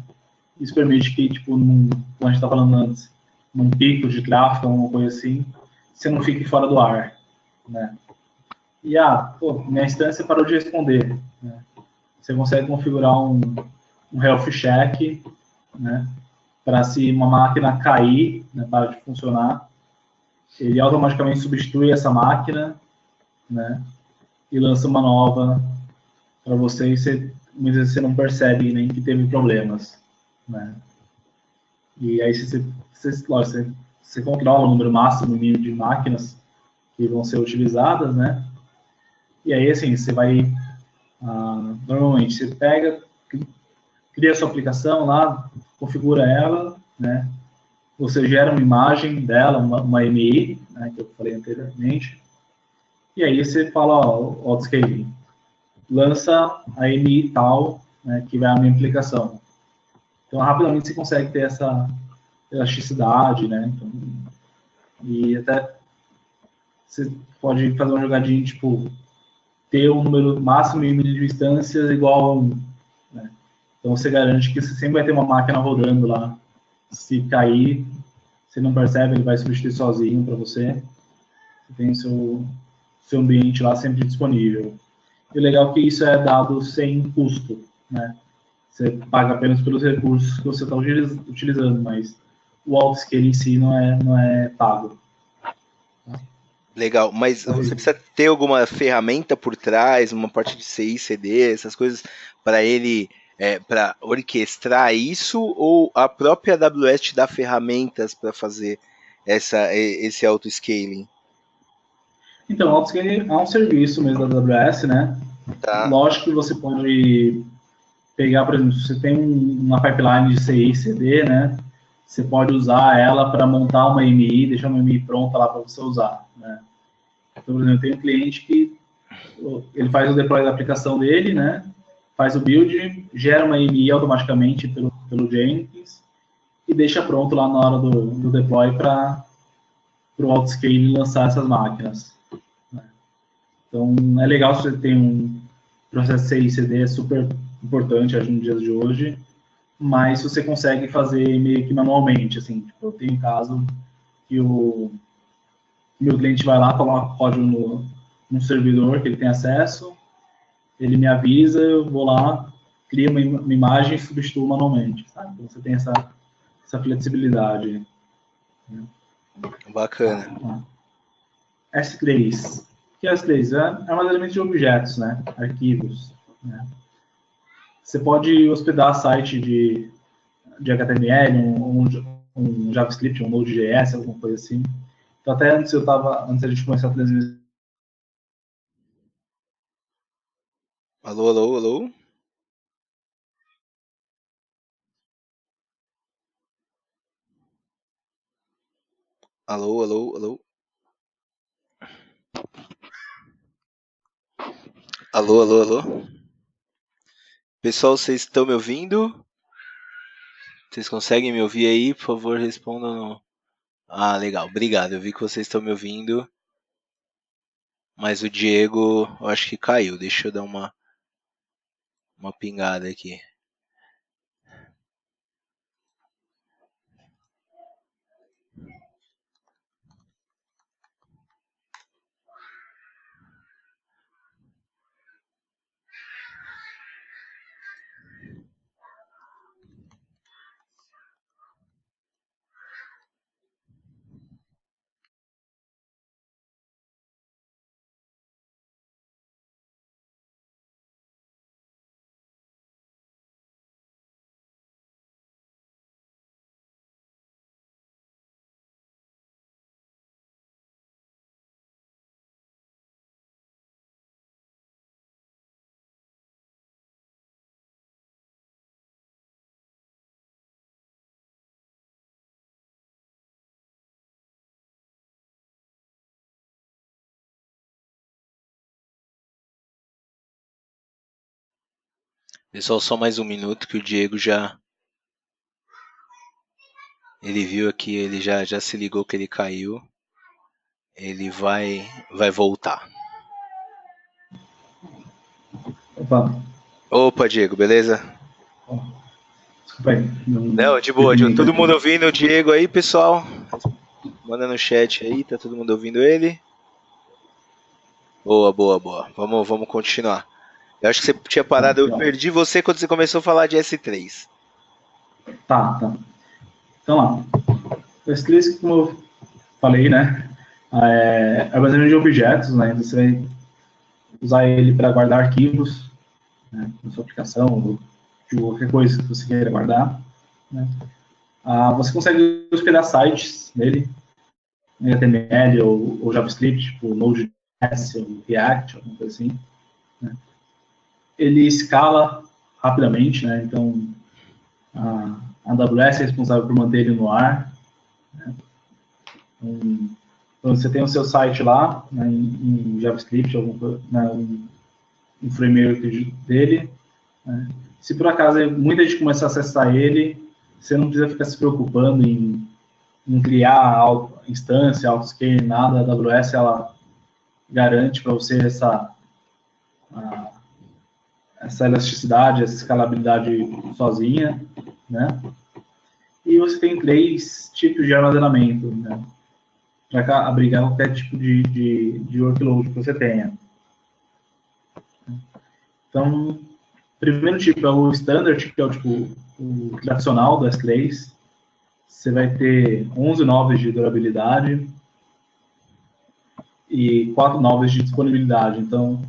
Isso permite que, tipo, como a gente está falando antes, num pico de tráfego, alguma coisa assim, você não fique fora do ar, né? E, minha instância parou de responder, né? Você consegue configurar um health check, né? Para se uma máquina cair, né, para de funcionar, ele automaticamente substitui essa máquina, né? E lança uma nova para você, e muitas vezes você não percebe nem que teve problemas, né? E aí você controla o número máximo e mínimo de máquinas que vão ser utilizadas, né? E aí, assim, você vai... normalmente, você pega, cria a sua aplicação lá, configura ela, né? Você gera uma imagem dela, uma MI, né, que eu falei anteriormente, e aí você fala, ó, autoscaling, lança a MI tal, né, que vai a minha aplicação. Então, rapidamente você consegue ter essa elasticidade, né? Então, e até você pode fazer uma jogadinha, tipo, ter um número máximo e mínimo de instâncias igual a 1. Né? Então você garante que você sempre vai ter uma máquina rodando lá. Se cair, você não percebe, ele vai substituir sozinho para você. Você tem seu ambiente lá sempre disponível. E o legal é que isso é dado sem custo. Né? Você paga apenas pelos recursos que você está utilizando, mas o autoscale em si não é pago.
Legal, mas você precisa ter alguma ferramenta por trás, uma parte de CI, CD, essas coisas, para ele, para orquestrar isso, ou a própria AWS te dá ferramentas para fazer esse auto-scaling?
Então, o autoscaling é um serviço mesmo da AWS, né?
Tá,
Lógico que você pode pegar, por exemplo, se você tem uma pipeline de CI, CD, né? Você pode usar ela para montar uma MI, deixar uma MI pronta lá para você usar, né? Então, por exemplo, eu tenho um cliente que ele faz o deploy da aplicação dele, né? Faz o build, gera uma MI automaticamente pelo Jenkins e deixa pronto lá na hora do deploy para o autoscale lançar essas máquinas. Né? Então, é legal se você tem um processo CI CD, é super importante nos dias de hoje, mas você consegue fazer meio que manualmente, assim, tipo, eu tenho caso que o meu cliente vai lá, coloca código no servidor que ele tem acesso, ele me avisa, eu vou lá, crio uma imagem e substituo manualmente, sabe? Então você tem essa flexibilidade. Né?
bacana.
S3. O que é S3? É armazenamento de objetos, né? Arquivos. Né? Você pode hospedar site de HTML, um JavaScript, um Node.js, alguma coisa assim. Então, até antes a gente começar a transmitir.
Alô, alô, alô? Alô, alô, alô? Alô, alô, alô? Pessoal, vocês estão me ouvindo? Vocês conseguem me ouvir aí? Por favor, respondam. Ah, legal, obrigado. Eu vi que vocês estão me ouvindo, mas o Diego, eu acho que caiu. Deixa eu dar uma pingada aqui. Pessoal, só mais um minuto que o Diego já. Ele viu aqui, ele já se ligou que ele caiu. Ele vai voltar.
Opa,
Opa, Diego, beleza?
Desculpa aí.
Não, de boa. Todo mundo ouvindo o Diego aí, pessoal? Manda no chat aí, tá todo mundo ouvindo ele? Boa, boa, boa. Vamos continuar. Eu acho que você tinha parado, eu perdi você quando você começou a falar de S3.
Tá. Então lá. O S3, como eu falei, né? É baseado em objetos, né? Você vai usar ele para guardar arquivos, né, na sua aplicação, ou de qualquer coisa que você queira guardar, né. Você consegue hospedar sites nele, em HTML ou JavaScript, tipo Node.js ou React, alguma coisa assim, né. Ele escala rapidamente, né, então a AWS é responsável por manter ele no ar, né. Então, você tem o seu site lá, né, em JavaScript, um framework dele, né. Se por acaso muita gente começar a acessar ele, você não precisa ficar se preocupando em criar instância, autoscale, nada. A AWS ela garante para você essa elasticidade, essa escalabilidade sozinha, né? E você tem 3 tipos de armazenamento, né? Para abrigar qualquer tipo de workload que você tenha. Então, o primeiro tipo é o standard, que é o tipo o tradicional do S3. Você vai ter 11 noves de durabilidade e 4 noves de disponibilidade. Então,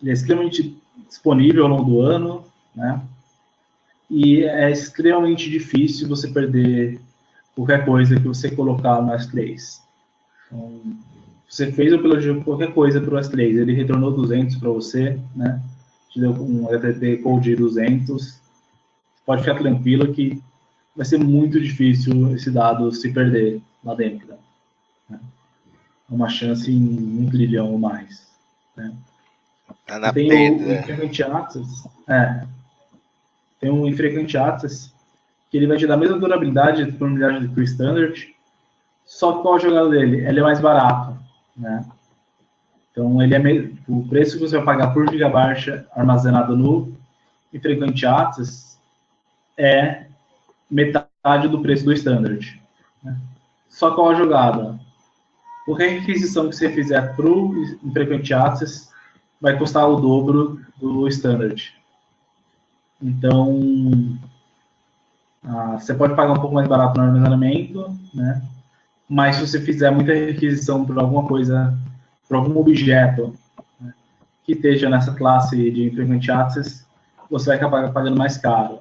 ele é extremamente disponível ao longo do ano, né? E é extremamente difícil você perder qualquer coisa que você colocar no S3. Então, você fez o upload de qualquer coisa para o S3, ele retornou 200 para você, né? Te deu um HTTP code de 200. Pode ficar tranquilo que vai ser muito difícil esse dado se perder lá dentro. Né? É uma chance em 1 trilhão ou mais. Né?
Tá na
tem
pedra.
o Infrequent Access. Tem um Infrequent Access que ele vai te dar a mesma durabilidade e disponibilidade do Standard, só que qual a jogada dele? Ele é mais barato. Né? Então, o preço que você vai pagar por gigabyte armazenado no Infrequent Access é metade do preço do Standard. Né? Só qual a jogada? Qualquer requisição que você fizer para o Infrequent Access vai custar o dobro do Standard. Então, você pode pagar um pouco mais barato no armazenamento, né? Mas se você fizer muita requisição por alguma coisa, por algum objeto, né, que esteja nessa classe de Infrequent Access, você vai acabar pagando mais caro.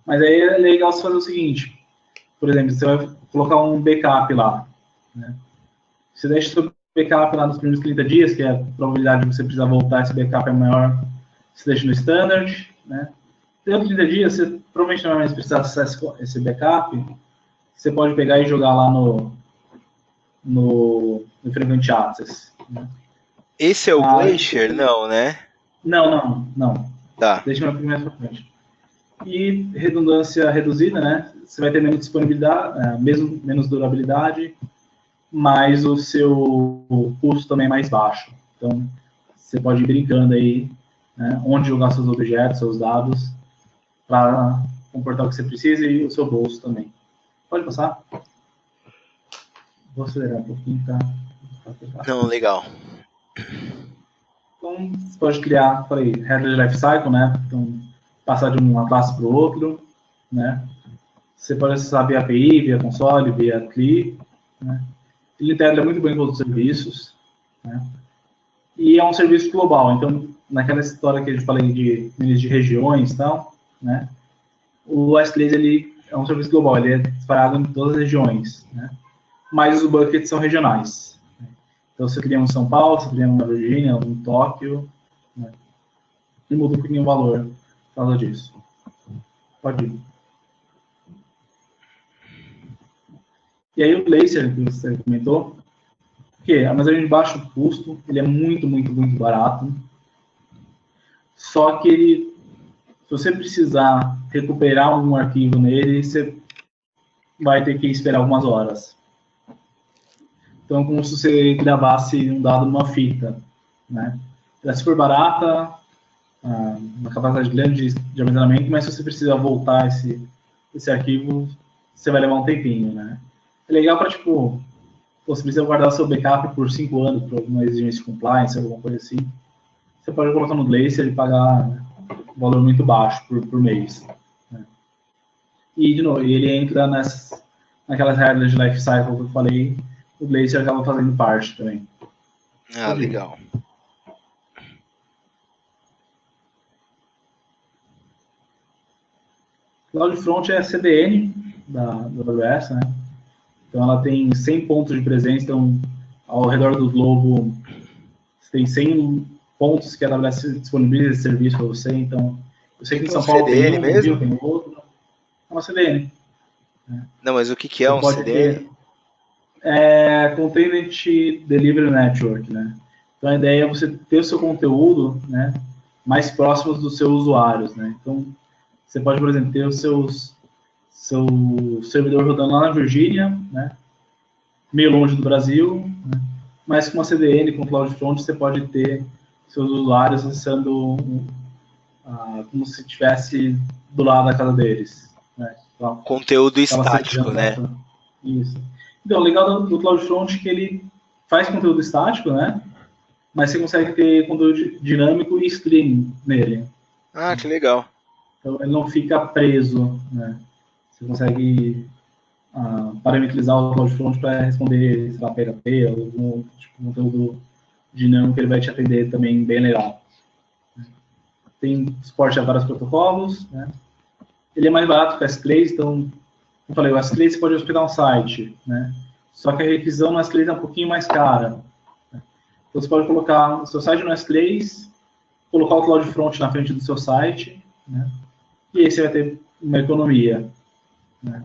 Mas aí é legal você fazer o seguinte, por exemplo, você vai colocar um backup lá, né? Você deixa seu backup lá nos primeiros 30 dias, que é a probabilidade de você precisar voltar esse backup é maior, você deixa no standard, né? Deu 30 dias, você provavelmente não vai mais precisar acessar esse backup, você pode pegar e jogar lá no Frequent Access. Né?
Esse é o Glacier? Não, né?
Não.
Tá.
Deixa eu mais para frente. E redundância reduzida, né? Você vai ter menos disponibilidade, menos durabilidade, mas o seu custo também é mais baixo. Então, você pode ir brincando aí, né, onde jogar seus objetos, seus dados, para comportar o que você precisa e o seu bolso também. Pode passar? Vou acelerar um pouquinho, tá?
Não, legal.
Então, você pode criar, falei, header lifecycle, né? Então, passar de uma classe para o outro, né? Você pode acessar via API, via console, via CLI, né? Ele integra muito bem com outros serviços, né? E é um serviço global, então, naquela história que eu falei de regiões e tal, né? O S3, ele é um serviço global, ele é disparado em todas as regiões, né? Mas os buckets são regionais. Então, você cria um em São Paulo, você cria um na Virgínia, um em Tóquio, né? E muda um pouquinho o valor por causa disso. Pode ir. E aí o Glacier, que você comentou, que é armazenamento de baixo custo, ele é muito barato. Só que ele, se você precisar recuperar um arquivo nele, você vai ter que esperar algumas horas. Então, como se você gravasse um dado numa fita, né? Ela é super barata, uma capacidade grande de armazenamento, mas se você precisa voltar esse arquivo, você vai levar um tempinho, né? É legal para, tipo, você precisa guardar seu backup por 5 anos, por alguma exigência de compliance, alguma coisa assim. Você pode colocar no Glacier e pagar um valor muito baixo por mês. Né? E, de novo, ele entra naquelas regras de life cycle que eu falei, o Glacier acaba fazendo parte também.
Ah, legal.
CloudFront é a CDN da AWS, né? Então ela tem 100 pontos de presença, então ao redor do globo você tem 100 pontos que a AWS disponibiliza esse serviço para você, então eu sei que em
Então,
São Paulo
CDN
tem um, no Rio
mesmo?
tem outro, é uma CDN. Né?
Não, mas o que é
Você
um
pode
CDN?
ter Content Delivery Network, né? Então a ideia é você ter o seu conteúdo, né, mais próximo dos seus usuários, né? Então você pode, por exemplo, ter seu servidor rodando lá na Virgínia, né, meio longe do Brasil, né, mas com uma CDN, com CloudFront, você pode ter seus usuários acessando como se estivesse do lado da casa deles, né? Então,
Conteúdo
acaba
estático,
sediando
né?
bastante. Isso. Então, o legal do CloudFront é que ele faz conteúdo estático, né? Mas você consegue ter conteúdo dinâmico e streaming nele.
Ah, que legal.
Então, ele não fica preso, né? Você consegue parametrizar o CloudFront para responder, sei lá, PHP ou algum tipo de conteúdo dinâmico, ele vai te atender também bem legal. Tem suporte a vários protocolos, né? Ele é mais barato que o S3, então, como eu falei, o S3 você pode hospedar um site, né? Só que a revisão no S3 é um pouquinho mais cara. Né? Então, você pode colocar o seu site no S3, colocar o CloudFront na frente do seu site, né? E aí você vai ter uma economia. Né?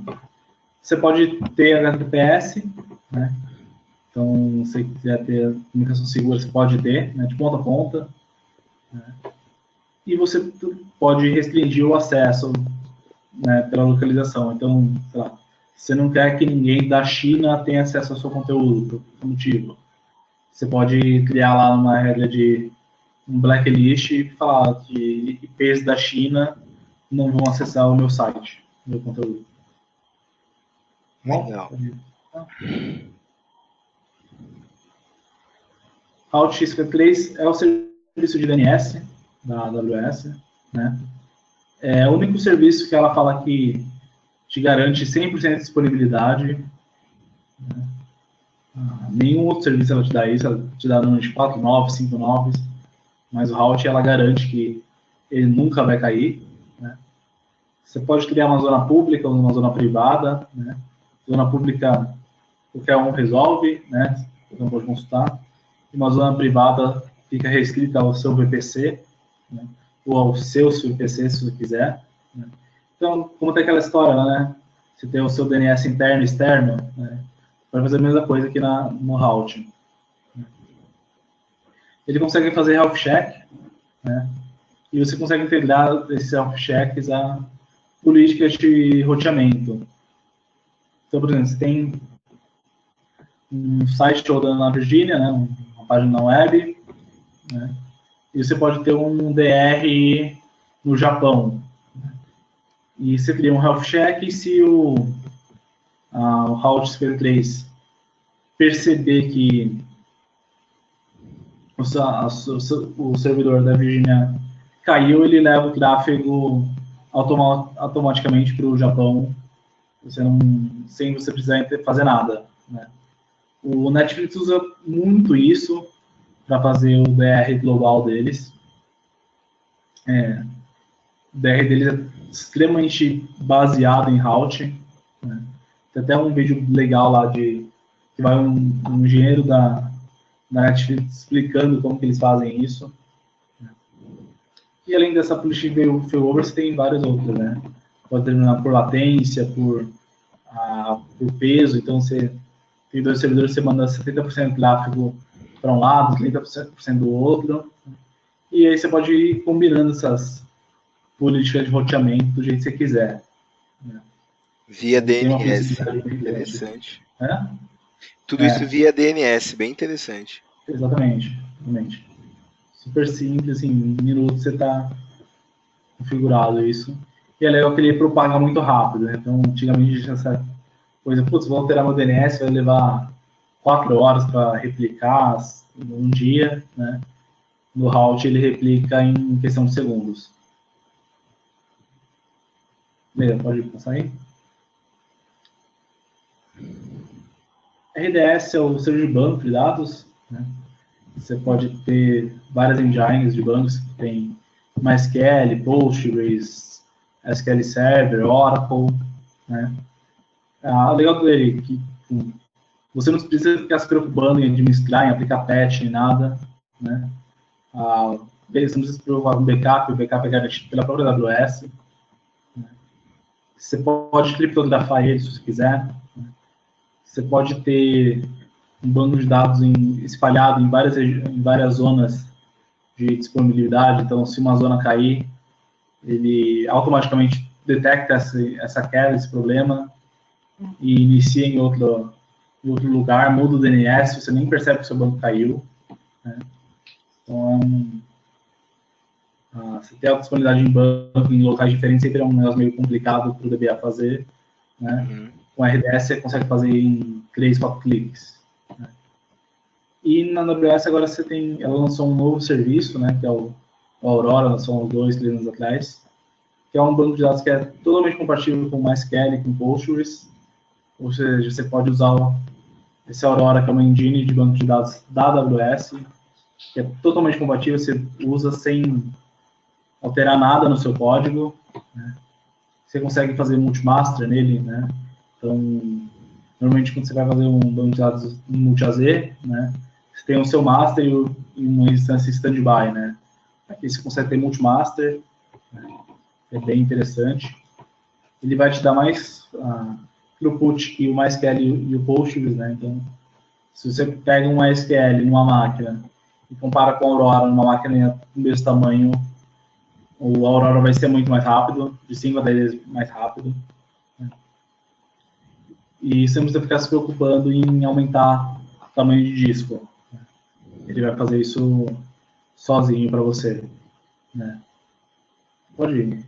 Você pode ter HTTPS, né? Então, se você quiser ter comunicação segura, você pode ter, né? De ponta a ponta. Né? E você pode restringir o acesso, né, pela localização. Então, sei lá, você não quer que ninguém da China tenha acesso ao seu conteúdo, por motivo. Você pode criar lá uma regra de um blacklist e falar que IPs da China não vão acessar o meu site, o meu conteúdo. Bom,
Legal.
Route 53 é o serviço de DNS da AWS, né? É o único serviço que ela fala que te garante 100% de disponibilidade. Né? Nenhum outro serviço ela te dá isso, ela te dá número de 4 9, 5 9, mas o Route ela garante que ele nunca vai cair. Né? Você pode criar uma zona pública ou uma zona privada. Né? Zona pública qualquer um resolve, né? Você não pode consultar. E uma zona privada fica restrita ao seu VPC, né? Ou aos seus VPC, se você quiser. Né? Então, como tem aquela história, né? Você tem o seu DNS interno e externo, né? Pode fazer a mesma coisa aqui no Route. Ele consegue fazer health check, né? E você consegue integrar esses health checks a políticas de roteamento. Então, por exemplo, você tem um site rodando na Virgínia, né? Uma página web, né? E você pode ter um DR no Japão. E você cria um health check e se o Route 53 perceber que o servidor da Virgínia caiu, ele leva o tráfego automaticamente para o Japão, sem você precisar fazer nada. Né? O Netflix usa muito isso para fazer o DR global deles. O DR deles é extremamente baseado em route. Né? Tem até um vídeo legal lá que vai um engenheiro da Netflix explicando como que eles fazem isso. E além dessa política de failover, você tem várias outras, né? Pode terminar por latência, por peso. Então, você tem 2 servidores, você manda 70% do tráfego para um lado, 30% do outro. E aí você pode ir combinando essas políticas de roteamento do jeito que você quiser. Né?
Via
Então, tem uma
DNS.
flexibilidade bem grande.
Interessante.
É?
Tudo isso via DNS, bem interessante.
Exatamente. super simples, assim, em minutos você está configurado isso. E é legal que ele propaga muito rápido, né? Então, antigamente, essa coisa, putz, vou alterar meu DNS, vai levar 4 horas para replicar um dia, né? No route ele replica em questão de segundos. Beleza, pode passar aí. RDS é o servidor de banco de dados, né? Você pode ter várias engines de bancos que tem MySQL, Postgres, SQL Server, Oracle, né? Legal dele que você não precisa ficar se preocupando em administrar, em aplicar patch, nem nada, né? Você não precisa se preocupar com backup, o backup é garantido pela própria AWS. Né? Você pode criptografar ele se você quiser. Né? Você pode ter um banco de dados espalhado em várias zonas de disponibilidade. Então, se uma zona cair, ele automaticamente detecta essa queda, esse problema, e inicia em outro lugar, muda o DNS, você nem percebe que o seu banco caiu. Né? Então, você ter a disponibilidade em banco em locais diferentes sempre é um negócio meio complicado para o DBA fazer. Né? Uhum. Com RDS você consegue fazer em 3, 4 cliques. Né? E na AWS agora ela lançou um novo serviço, né, que é o Aurora, lançou uns 2, 3 anos atrás, que é um banco de dados que é totalmente compatível com MySQL e com Postgres. Ou seja, você pode usar esse Aurora, que é uma engine de banco de dados da AWS, que é totalmente compatível, você usa sem alterar nada no seu código. Né? Você consegue fazer multimaster nele, né? Então, normalmente quando você vai fazer um banco de dados multi-AZ, né, você tem o seu master e uma instância standby, né? Aqui você consegue ter multimaster, né? É bem interessante. Ele vai te dar mais throughput que o MySQL e o Postgres, né? Então, se você pega um MySQL numa máquina e compara com a Aurora numa máquina do mesmo tamanho, o Aurora vai ser muito mais rápido, de 5 a 10 vezes mais rápido. Né? E você não precisa ficar se preocupando em aumentar o tamanho de disco. Né? Ele vai fazer isso sozinho para você. Né? Pode ir.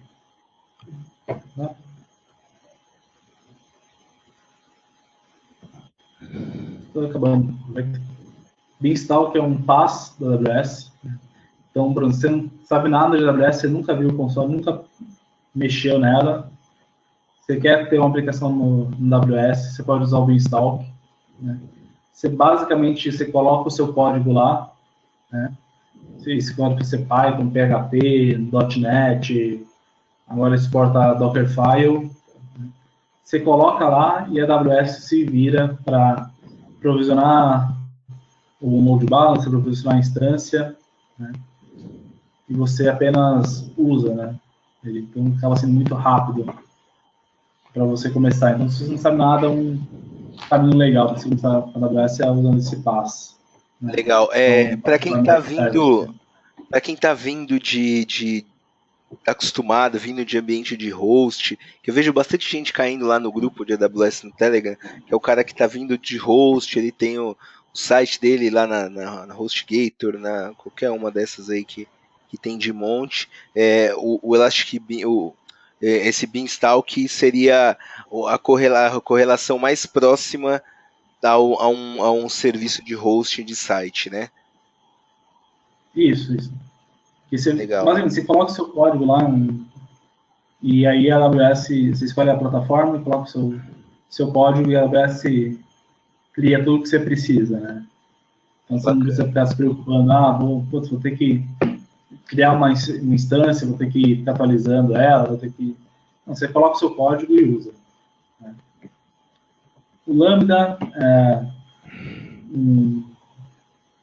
Estou acabando. Beanstalk é um PaaS da AWS. Então, Bruno, você não sabe nada de AWS, você nunca viu o console, nunca mexeu nela. Você quer ter uma aplicação no AWS, você pode usar o Beanstalk. Né? Você basicamente coloca o seu código lá. Né? Esse código pode ser Python, PHP, .NET, agora exporta Dockerfile. Você coloca lá e a AWS se vira para provisionar o load balancer, provisionar a instância, né? E você apenas usa, né? Então acaba sendo muito rápido para você começar. Então, se você não sabe nada, um caminho legal para você começar a AWS é usando esse passo.
Né? Legal. Então, para quem está vindo de acostumado, vindo de ambiente de host, que eu vejo bastante gente caindo lá no grupo de AWS no Telegram, que é o cara que está vindo de host, ele tem o site dele lá na HostGator, na qualquer uma dessas aí que tem de monte, o Elastic Beam, esse Beanstalk seria a correlação mais próxima a um serviço de hosting de site, né?
Isso. Legal. Basicamente, você coloca o seu código lá e aí a AWS, você escolhe a plataforma e coloca o seu código e a AWS cria tudo que você precisa, né? Então você não precisa ficar se preocupando, vou ter que criar uma instância, vou ter que ficar atualizando ela, vou ter que... Não, você coloca o seu código e usa. Né? O Lambda é um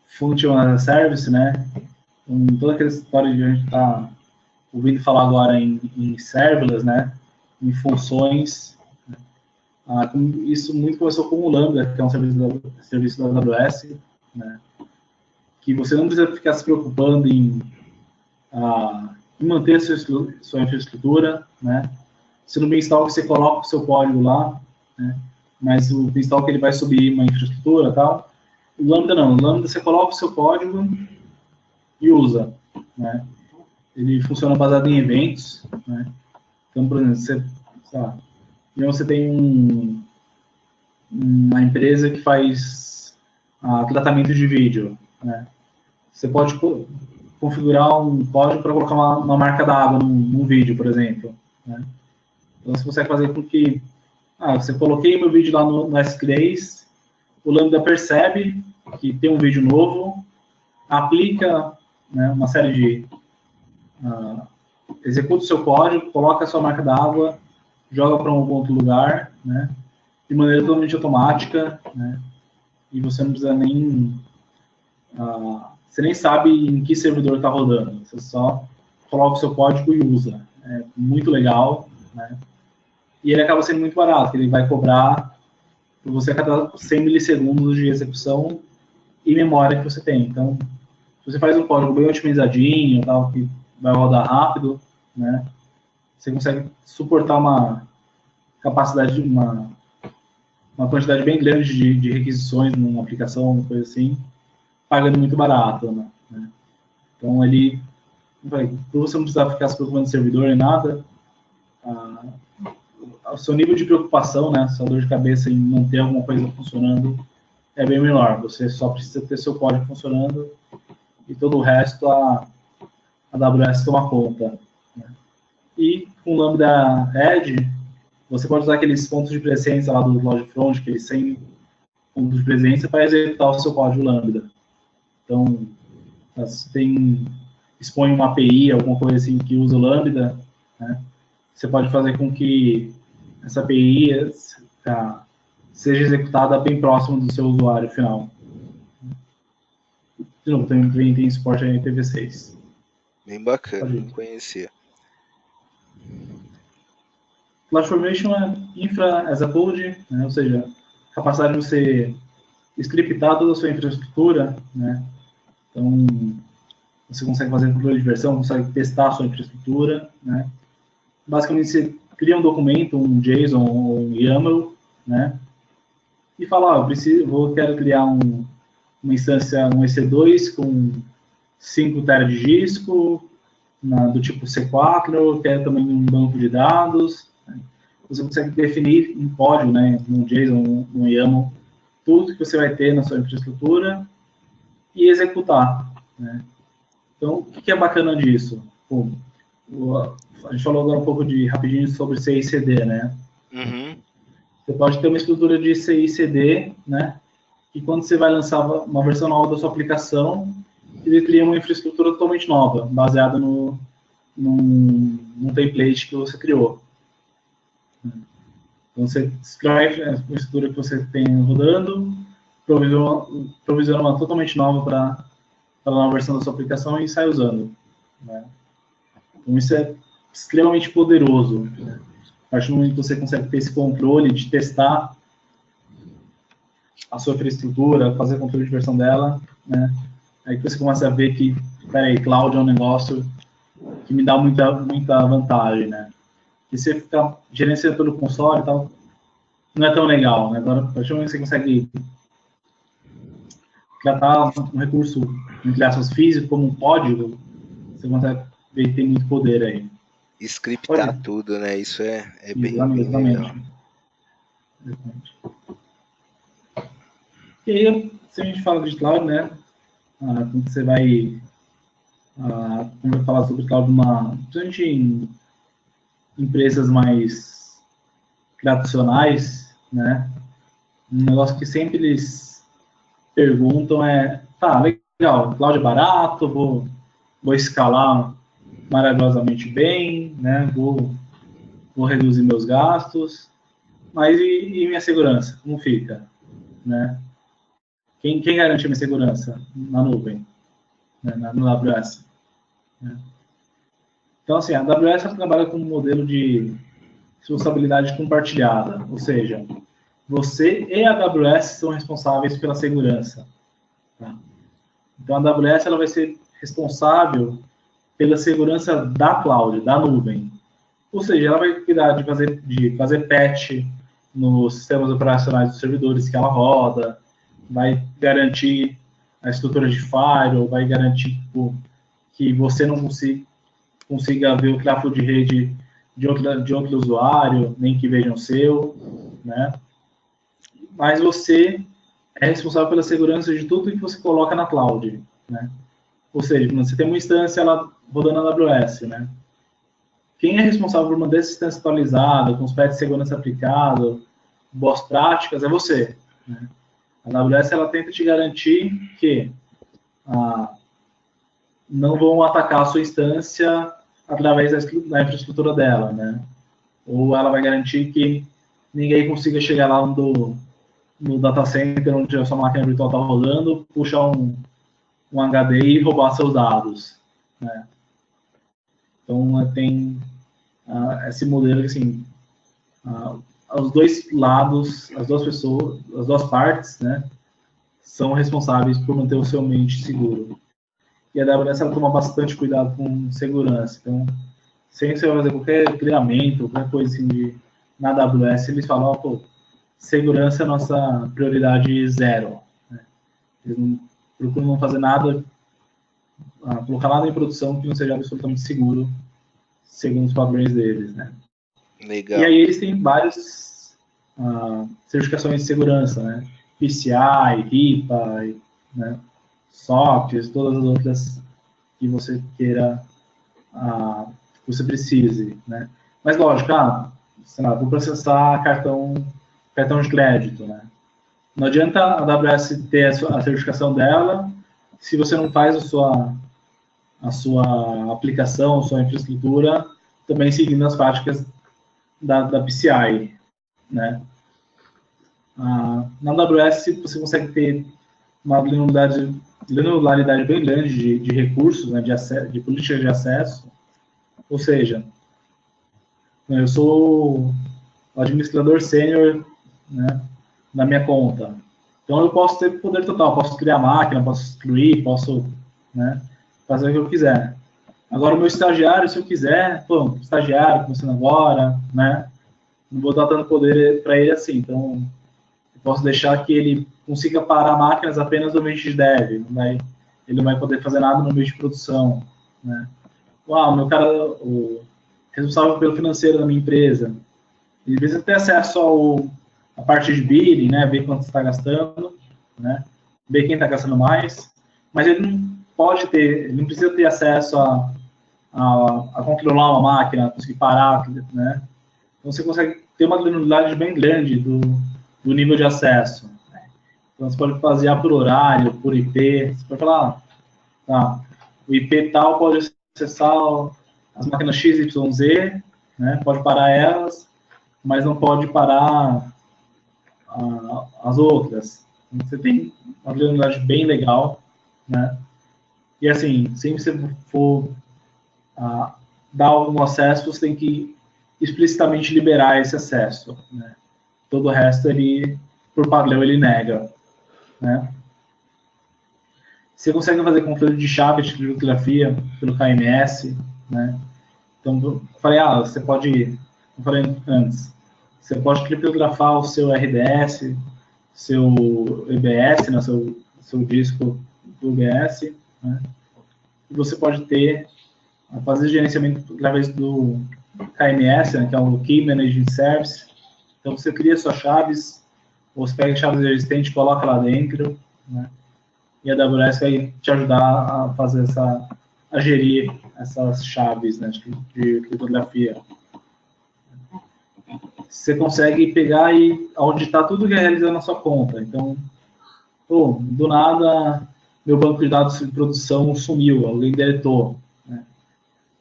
Function as a Service, né? Toda aquela história de a gente está ouvindo falar agora em serverless, né? Em funções. Né? Isso muito começou com o Lambda, que é um serviço da AWS, né? Que você não precisa ficar se preocupando em manter a sua infraestrutura, né? Se no Beanstalk você coloca o seu código lá, né? Mas o Beanstalk ele vai subir uma infraestrutura e tal. O Lambda não. O Lambda você coloca o seu código e usa, né? Ele funciona baseado em eventos, né? Então, por exemplo, você tem uma empresa que faz tratamento de vídeo, né? Você pode configurar um código para colocar uma marca d'água num vídeo, por exemplo, né? Então, você consegue fazer com que você coloquei meu vídeo lá no S3, o Lambda percebe que tem um vídeo novo, aplica, né, uma série de... executa o seu código, coloca a sua marca d'água, joga para um outro lugar, né, de maneira totalmente automática, né, e você não precisa nem... você nem sabe em que servidor está rodando, você só coloca o seu código e usa. É muito legal, né, e ele acaba sendo muito barato, ele vai cobrar por você a cada 100 milissegundos de execução e memória que você tem. Então, se você faz um código bem otimizadinho, tal, que vai rodar rápido, né, você consegue suportar uma capacidade, uma quantidade bem grande de requisições numa aplicação, uma coisa assim, pagando muito barato, né? Então, ele, por você não precisar ficar se preocupando de servidor nem nada, o seu nível de preocupação, né, sua dor de cabeça em manter alguma coisa funcionando é bem menor. Você só precisa ter seu código funcionando e todo o resto a AWS toma conta, né? E com o Lambda Edge, você pode usar aqueles pontos de presença lá do CloudFront, aqueles 100 pontos de presença, para executar o seu código Lambda. Então, se expõe uma API, alguma coisa assim que usa o Lambda, né, você pode fazer com que essa API seja executada bem próximo do seu usuário final. De novo, também tem suporte a IPv6.
Bem bacana, não conhecia.
CloudFormation é infra as a code, né, ou seja, a capacidade de você scriptar toda a sua infraestrutura, né? Então, você consegue fazer controle de versão, consegue testar a sua infraestrutura, né? Basicamente, você cria um documento, um JSON ou um YAML, né? E fala, quero criar uma instância, um EC2 com 5 TB de disco, do tipo C4, quero também um banco de dados. Né? Você consegue definir em código, né, no JSON, no YAML, tudo que você vai ter na sua infraestrutura e executar, né? Então, o que é bacana disso? A gente falou agora um pouco rapidinho sobre CI e CD, né?
Uhum.
Você pode ter uma estrutura de CI e CD, né? E quando você vai lançar uma versão nova da sua aplicação, ele cria uma infraestrutura totalmente nova, baseada num template que você criou. Então, você escreve a estrutura que você tem rodando, provisiona uma totalmente nova para uma versão da sua aplicação e sai usando, né? Então, isso é extremamente poderoso, né? A partir do momento que você consegue ter esse controle de testar a sua infraestrutura, fazer controle de versão dela, né? Aí que você começa a ver que, peraí, cloud é um negócio que me dá muita vantagem, né? E você ficar gerenciando pelo console e tal, não é tão legal, né? Agora, a partir do momento que você consegue tratar um recurso, entre aspas, físico como um código, você consegue ver que tem muito poder aí.
Scriptar tudo, né? Isso é bem
legal. Exatamente. E aí, se a gente fala de cloud, né? Quando você vai falar sobre cloud, principalmente em empresas mais tradicionais, né? Um negócio que sempre eles perguntam é, tá, legal, cloud é barato, vou escalar maravilhosamente bem, né? Vou reduzir meus gastos, mas e minha segurança? Como fica, né? Quem garante a minha segurança na nuvem, né? No AWS? Né? Então, assim, a AWS trabalha com um modelo de responsabilidade compartilhada, ou seja, você e a AWS são responsáveis pela segurança. Tá? Então, a AWS ela vai ser responsável pela segurança da cloud, da nuvem. Ou seja, ela vai cuidar de fazer patch nos sistemas operacionais dos servidores que ela roda, vai garantir a estrutura de firewall, vai garantir que você não consiga ver o tráfego de rede de outro usuário, nem que vejam o seu, né? Mas você é responsável pela segurança de tudo que você coloca na cloud, né? Ou seja, quando você tem uma instância ela rodando na AWS, né? Quem é responsável por manter essa instância atualizada, com os patches de segurança aplicados, boas práticas, é você, né? A AWS ela tenta te garantir que não vão atacar a sua instância através da infraestrutura dela, né? Ou ela vai garantir que ninguém consiga chegar lá no data center onde a sua máquina virtual está rodando, puxar um HD e roubar seus dados, né? Então, tem esse modelo, assim, os dois lados, as duas pessoas, as duas partes, né, são responsáveis por manter o seu ambiente seguro. E a AWS ela toma bastante cuidado com segurança. Então, sempre você vai fazer qualquer treinamento, qualquer coisa assim na AWS, eles falam, pô, segurança é nossa prioridade zero, né? Eles não procuram não fazer nada, colocar nada em produção que não seja absolutamente seguro, segundo os padrões deles, né?
Legal.
E aí eles têm várias certificações de segurança, né? PCI, HIPAA, né? SOCs, todas as outras que você queira, que você precise, né? Mas lógico, sei lá, vou processar cartão de crédito, né? Não adianta a AWS ter a certificação dela se você não faz a sua aplicação, a sua infraestrutura também seguindo as práticas da PCI, né? Na AWS você consegue ter uma granularidade bem grande de recursos, né, de políticas de acesso. Ou seja, eu sou o administrador sênior, né, na minha conta. Então eu posso ter poder total, posso criar máquina, posso excluir, posso, né, fazer o que eu quiser. Agora o meu estagiário, se eu quiser, pô, estagiário começando agora, né, não vou dar tanto poder para ele assim. Então eu posso deixar que ele consiga parar máquinas apenas no ambiente de dev, ele não vai poder fazer nada no ambiente de produção, né. Meu cara, o responsável pelo financeiro da minha empresa, ele precisa ter acesso à parte de billing, né, ver quanto está gastando, né, ver quem está gastando mais, mas ele não precisa ter acesso a controlar uma máquina, conseguir parar, né. Então você consegue ter uma granularidade bem grande do nível de acesso, né? Então você pode basear por horário, por IP, você pode falar, o IP tal pode acessar as máquinas XYZ, né, pode parar elas, mas não pode parar as outras. Então, você tem uma granularidade bem legal, né? E assim, sempre que você for dar algum acesso, você tem que explicitamente liberar esse acesso, né? Todo o resto, por padrão, ele nega, né? Você consegue fazer controle de chave de criptografia pelo KMS, né? Então, eu falei, você pode, eu falei antes, você pode criptografar o seu RDS, seu EBS, né, seu disco do EBS, né? E você pode fazer gerenciamento através do KMS, né, que é o Key Management Service. Então, você cria suas chaves, ou você pega chaves existentes e coloca lá dentro, né? E a AWS vai te ajudar a fazer a gerir essas chaves, né, de criptografia. Você consegue pegar e auditar tudo que é realizado na sua conta. Então, do nada, meu banco de dados de produção sumiu, alguém deletou, né?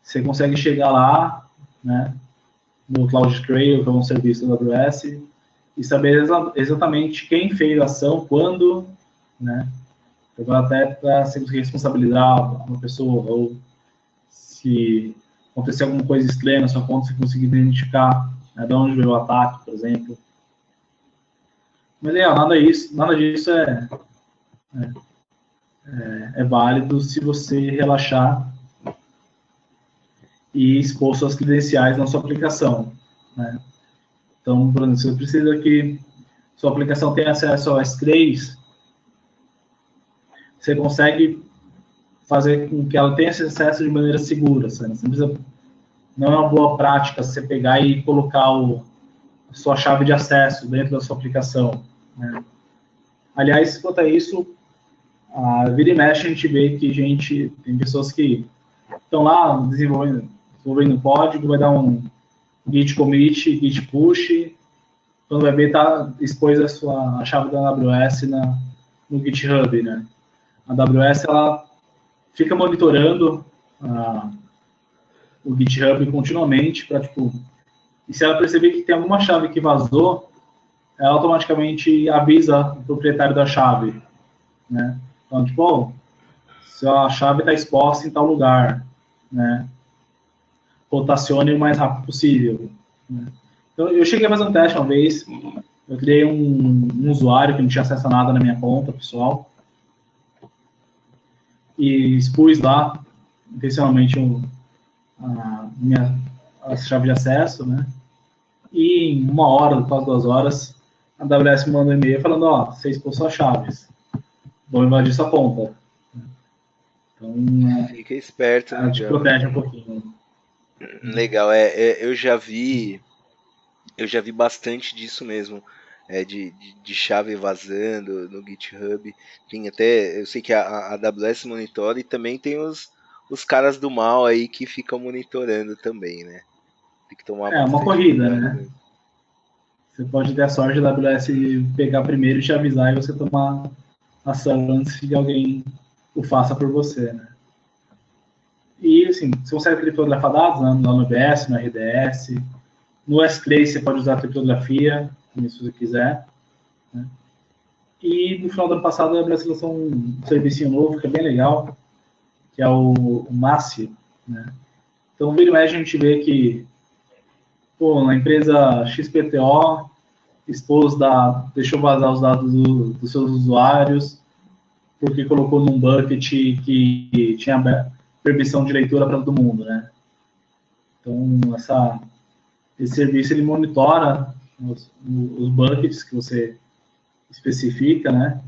Você consegue chegar lá, né, no CloudTrail, que é um serviço da AWS, e saber exatamente quem fez a ação, quando, né? Até para se responsabilizar uma pessoa, ou se acontecer alguma coisa estranha na sua conta, você conseguir identificar, né, de onde veio o ataque, por exemplo. Mas nada disso é válido se você relaxar e expor suas credenciais na sua aplicação, né? Então, por exemplo, se você precisa que sua aplicação tenha acesso ao S3, você consegue fazer com que ela tenha esse acesso de maneira segura. Sabe? Não é uma boa prática você pegar e colocar a sua chave de acesso dentro da sua aplicação. Né? Aliás, quanto a isso, vira e mexe a gente vê que tem pessoas que estão lá desenvolvendo código, vai dar um git commit, git push, quando vai ver está expôs a chave da AWS no GitHub, né? A AWS ela fica monitorando o GitHub continuamente para e se ela perceber que tem alguma chave que vazou, ela automaticamente avisa o proprietário da chave, né? Então, se a chave está exposta em tal lugar, né? Rotacione o mais rápido possível. Né? Então, eu cheguei a fazer um teste uma vez, eu criei um usuário que não tinha acesso a nada na minha conta pessoal e expus lá, intencionalmente, a chave de acesso, né? E em 1 hora, quase 2 horas, a AWS me mandou um e-mail falando, você expôs suas chaves, vou invadir sua conta. Então,
fica esperto, né?
Te protege um pouquinho.
Legal, eu já vi bastante disso mesmo, de chave vazando no GitHub. Tem até, eu sei que a AWS monitora e também tem os caras do mal aí que ficam monitorando também, né? Tem que tomar
uma corrida, né? Mesmo. Você pode ter a sorte da AWS pegar primeiro e te avisar e você tomar ação antes que alguém o faça por você, né? E, assim, você consegue criptografar dados, né, no AWS, no RDS. No S3 você pode usar a criptografia, se você quiser. Né? E no final do ano passado a AWS lançou um serviço novo, que é bem legal, que é o MASSI. Né? Então, vira e mexe, a gente vê que na empresa XPTO deixou vazar os dados dos seus usuários, porque colocou num bucket que tinha permissão de leitura para todo mundo, né? Então, esse serviço ele monitora os buckets que você especifica, né?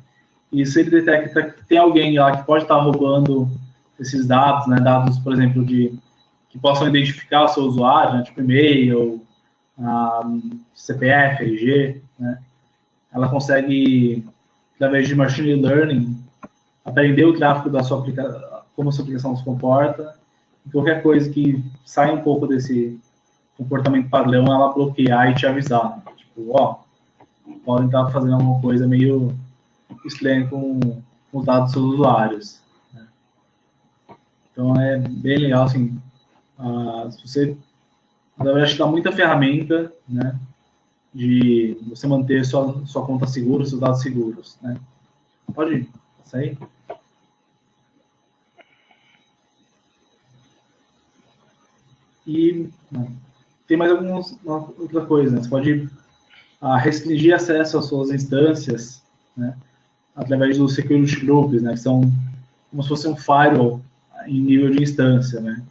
E se ele detecta que tem alguém lá que pode estar roubando esses dados, né? Dados, por exemplo, que possam identificar o seu usuário, né? Tipo e-mail, CPF, RG, né? Ela consegue, através de machine learning, aprender o tráfego da sua aplicação, como a sua aplicação se comporta, e qualquer coisa que sai um pouco desse comportamento padrão, ela bloquear e te avisar. Tipo, podem estar fazendo alguma coisa meio estranha com os dados dos seus usuários. Né? Então, é bem legal, assim, se você, na verdade, dá muita ferramenta, né, de você manter sua conta segura, seus dados seguros, né? Pode sair? E tem mais outra coisa, né? Você pode restringir acesso às suas instâncias, né? Através dos security groups, né? Que são como se fosse um firewall em nível de instância, né?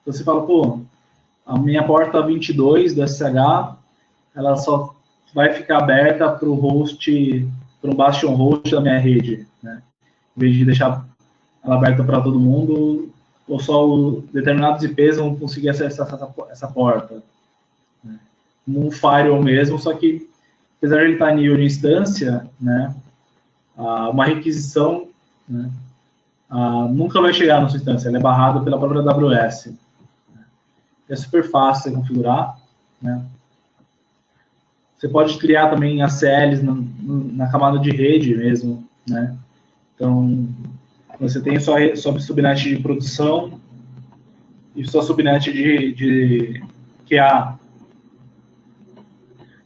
Então você fala, a minha porta 22 do SSH, ela só vai ficar aberta para um bastion host da minha rede, né? Em vez de deixar ela aberta para todo mundo, ou só determinados IPs vão conseguir acessar essa porta. Né? Como um firewall mesmo, só que, apesar de ele estar em nível de instância, né, uma requisição, né, nunca vai chegar na sua instância, ela é barrada pela própria AWS. É super fácil de configurar. Né? Você pode criar também ACLs na camada de rede mesmo. Né? Então, você tem sua subnet de produção e sua subnet de QA.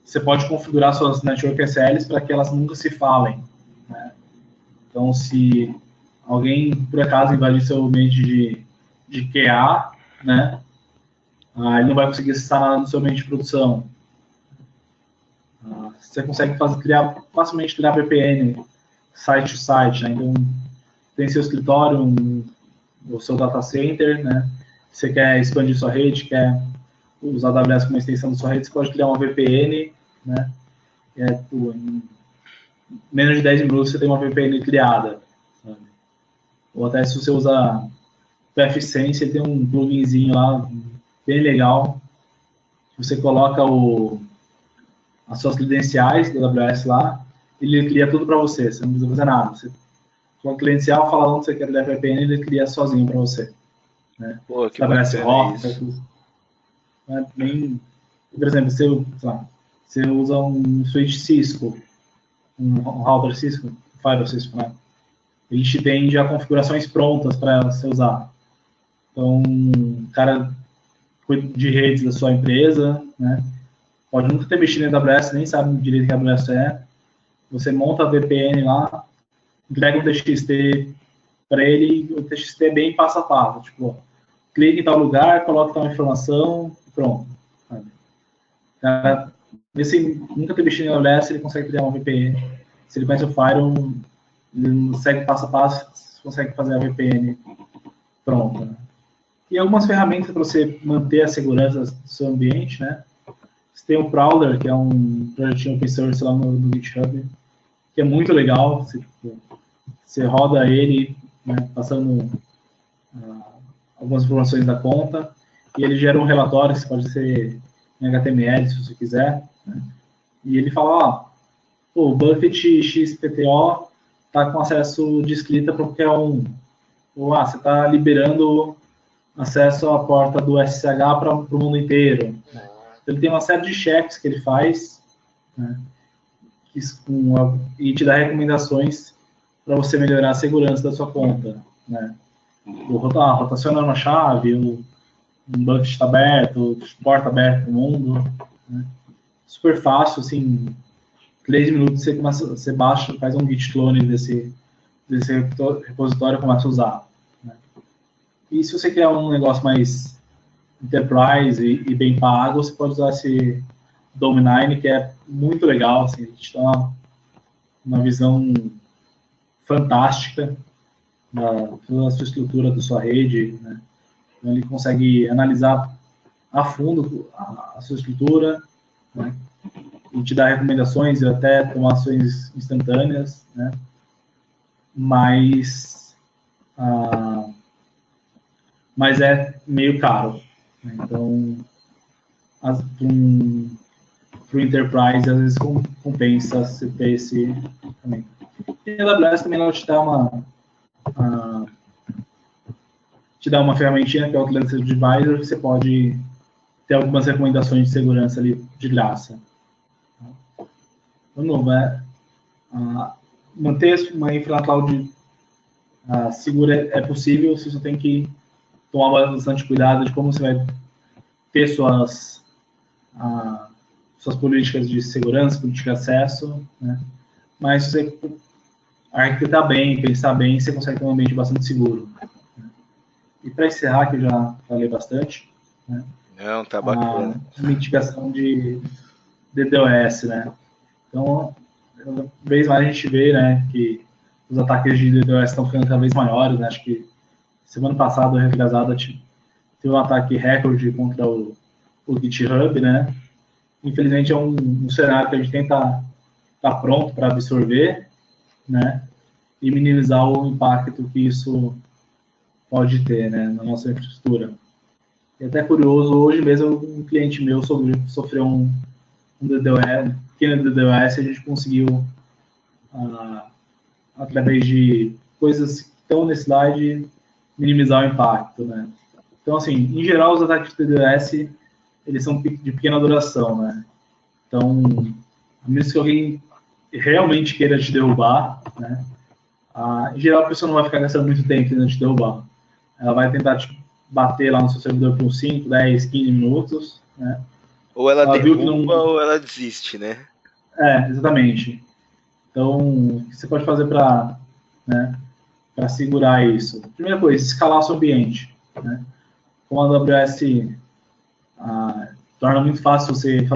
Você pode configurar suas network SLs para que elas nunca se falem. Né? Então, se alguém, por acaso, invadir seu ambiente de QA, né, ele não vai conseguir acessar nada no seu ambiente de produção. Você consegue facilmente criar VPN site to site. Né? Então, tem seu escritório, o seu data center, né? Você quer expandir sua rede, quer usar a AWS como extensão da sua rede, você pode criar uma VPN, né? Em menos de 10 minutos você tem uma VPN criada. Sabe? ou até se você usa PFSense, ele tem um pluginzinho lá, bem legal. Você coloca as suas credenciais do AWS lá, ele cria tudo para você, você não precisa fazer nada. Você coloca credencial, fala onde você quer criar VPN, ele cria sozinho para você. Né?
Pô, que
Estabelece
bacana
rota,
isso.
tudo. É bem, por exemplo, você usa um switch Cisco, um router Cisco, um firewall Cisco, né? Ele te tem já configurações prontas para você usar. Então, o cara cuida de redes da sua empresa, né? Pode nunca ter mexido em AWS, nem sabe direito o que a AWS é. Você monta a VPN lá, entrega um TXT para ele, o TXT é bem passo a passo. Tipo, clica em tal lugar, coloca tal informação, pronto. Sabe? Cara, esse nunca ter mexido em AWS, ele consegue criar uma VPN. Se ele conhece o Firewall, ele segue passo a passo, consegue fazer a VPN pronta. E algumas ferramentas para você manter a segurança do seu ambiente, né? Você tem o Prowler, que é um projetinho open source lá no GitHub, que é muito legal. Você roda ele, né, passando algumas informações da conta, e ele gera um relatório, que pode ser em HTML, se você quiser. Né? E ele fala, ó, o bucket XPTO está com acesso de escrita para qualquer um. Ou, você está liberando acesso à porta do SSH para o mundo inteiro. Né? Ele tem uma série de checks que ele faz, né, e te dá recomendações para você melhorar a segurança da sua conta. Né? Rotacionando a chave, um bucket está aberto, porta aberta no mundo. Né? Super fácil, assim, 3 minutos você baixa, faz um git clone desse repositório e começa a usar. Né? E se você quer um negócio mais enterprise e bem pago, você pode usar esse Dome9, que é muito legal, assim, a gente dá uma visão fantástica da sua estrutura, da sua rede, né? Então, ele consegue analisar a fundo a sua estrutura, né? E te dar recomendações e até tomar ações instantâneas, né? Mas é meio caro. Né? Então, para o Enterprise, às vezes compensa você ter esse também. E a AWS também ela te dá uma ferramentinha que é o Cleansing Advisor, que você pode ter algumas recomendações de segurança ali de graça. De novo, manter uma infra cloud segura é possível, você só tem que tomar bastante cuidado de como você vai ter suas políticas de segurança, política de acesso, né? Mas se você arquitetar bem, pensar bem, você consegue ter um ambiente bastante seguro. Né? E para encerrar, que eu já falei bastante, né?
Não, tá bacana.
A mitigação de DDoS, né? Então, cada vez mais a gente vê, né, que os ataques de DDoS estão ficando cada vez maiores, né? Acho que semana passada, retrasada, teve um ataque recorde contra o GitHub, né? Infelizmente é um cenário que a gente tem que tá pronto para absorver, né? E minimizar o impacto que isso pode ter, né, na nossa infraestrutura. E até curioso, hoje mesmo um cliente meu sofreu um DDoS, pequeno DDoS, a gente conseguiu, através de coisas que estão nesse slide, minimizar o impacto, né? Então, assim, em geral, os ataques de DDoS, eles são de pequena duração, né? Então, a menos que alguém realmente queira te derrubar, né? Em geral, a pessoa não vai ficar gastando muito tempo tentando te derrubar. Ela vai tentar te bater lá no seu servidor por 5, 10, 15 minutos, né?
Ou ela derruba ou ela desiste, né?
Exatamente. Então, o que você pode fazer para, né, para segurar isso? Primeira coisa, escalar o seu ambiente. Né? Com a AWS, torna muito fácil você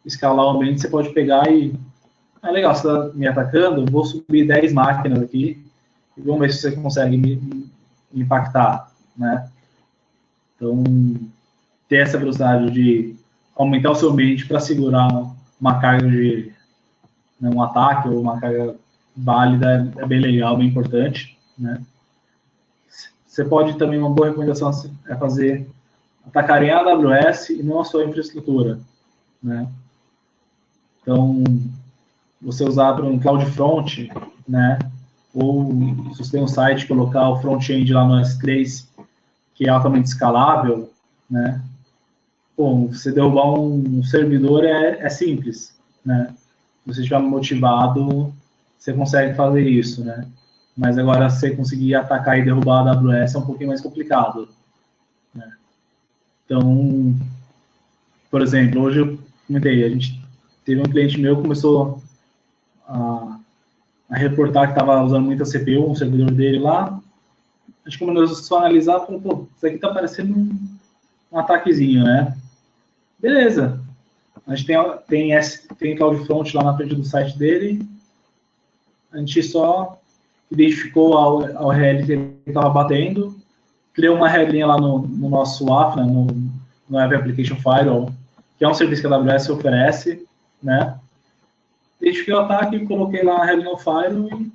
escalar o ambiente, você pode pegar e... legal, você está me atacando, eu vou subir 10 máquinas aqui e vamos ver se você consegue me impactar, né? Então, ter essa velocidade de aumentar o seu ambiente para segurar uma carga de, né, um ataque ou uma carga válida é bem legal, bem importante, né? você pode também, uma boa recomendação é fazer, atacar em AWS e não a sua infraestrutura, né? Então, você usar para um CloudFront, né? Ou se você tem um site, colocar o front-end lá no S3, que é altamente escalável, né? Bom, você derrubar um servidor é simples, né? Se você estiver motivado, você consegue fazer isso, né? Mas agora, você conseguir atacar e derrubar a AWS é um pouquinho mais complicado, né? Então, por exemplo, hoje eu comentei, a gente teve um cliente meu que começou a reportar que estava usando muita CPU, um servidor dele lá. A gente começou a analisar e falou, pô, isso aqui está parecendo um ataquezinho, né? Beleza. A gente tem CloudFront lá na frente do site dele. A gente só identificou a URL que ele estava batendo, criou uma regrinha lá no nosso WAF, né, no Web Application Firewall, que é um serviço que a AWS oferece, né? Identifiquei o ataque, coloquei lá a regra no firewall e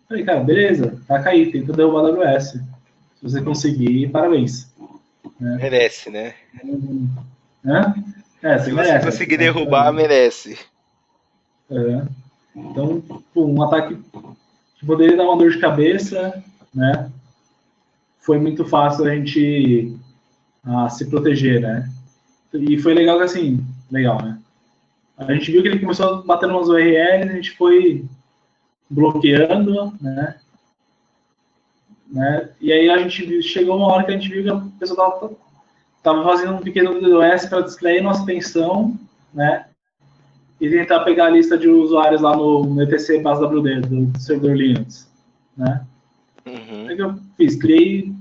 falei, cara, beleza, taca aí, tenta derrubar a AWS. Se você conseguir, parabéns. Né?
Merece, né?
Né? Você
Se você
merece.
conseguir derrubar, merece.
Então, um ataque que poderia dar uma dor de cabeça, né? Foi muito fácil a gente se proteger, né? E foi legal que, assim, legal, né? A gente viu que ele começou a bater umas URLs, a gente foi bloqueando, né? E aí a gente chegou uma hora que a gente viu que a pessoa estava fazendo um pequeno DDoS para distrair nossa atenção, né? E tentar pegar a lista de usuários lá no etc BaseWD, do servidor Linux, né?
Uhum.
Aí que eu fiz, criei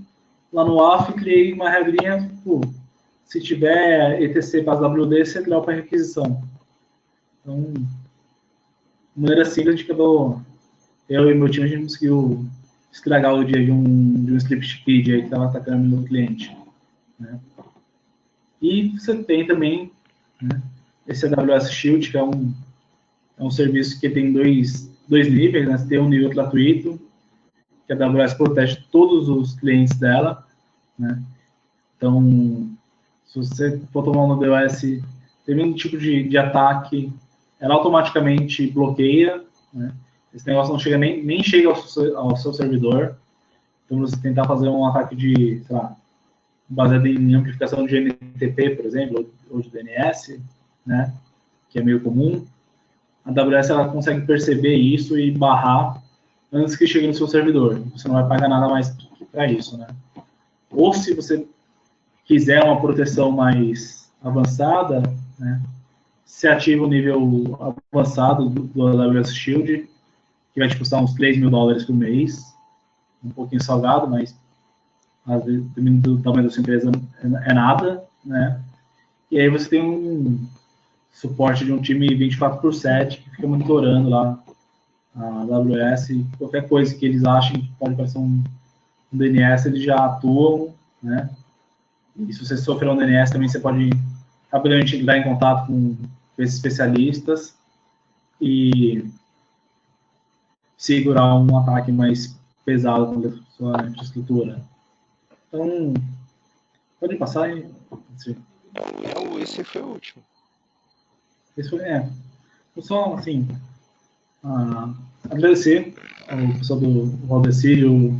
lá no AF, criei uma regrinha, se tiver etc BaseWD, você cria para requisição. Então, de maneira simples, a gente acabou, eu e meu time, a gente conseguiu estragar o dia de um script kid aí que estava atacando o meu cliente, né? E você tem também, né, esse AWS Shield, que é um serviço que tem dois níveis, né? Você tem um nível gratuito, que a AWS protege todos os clientes dela, né? Então, se você for tomar um AWS, tem um tipo de ataque, ela automaticamente bloqueia, né? Esse negócio não chega nem chega ao seu servidor. Então, você tentar fazer um ataque de, sei lá, baseado em amplificação de NTP, por exemplo, ou de DNS, né, que é meio comum, a AWS ela consegue perceber isso e barrar antes que chegue no seu servidor. Você não vai pagar nada mais para isso, né? Ou se você quiser uma proteção mais avançada, né, se ativa o nível avançado do AWS Shield, que vai te custar uns $3.000 por mês, um pouquinho salgado, mas às vezes, dependendo do tamanho da sua empresa, é nada, né? E aí você tem um suporte de um time 24/7 que fica monitorando lá a AWS, qualquer coisa que eles achem que pode parecer um DNS, eles já atuam, né? E se você sofrer um DNS também, você pode rapidamente entrar em contato com esses especialistas e segurar um ataque mais pesado contra a sua infraestrutura. Então, pode passar aí.
Esse foi o último.
Esse foi, só, assim, agradecer ao pessoal do Valdecir e o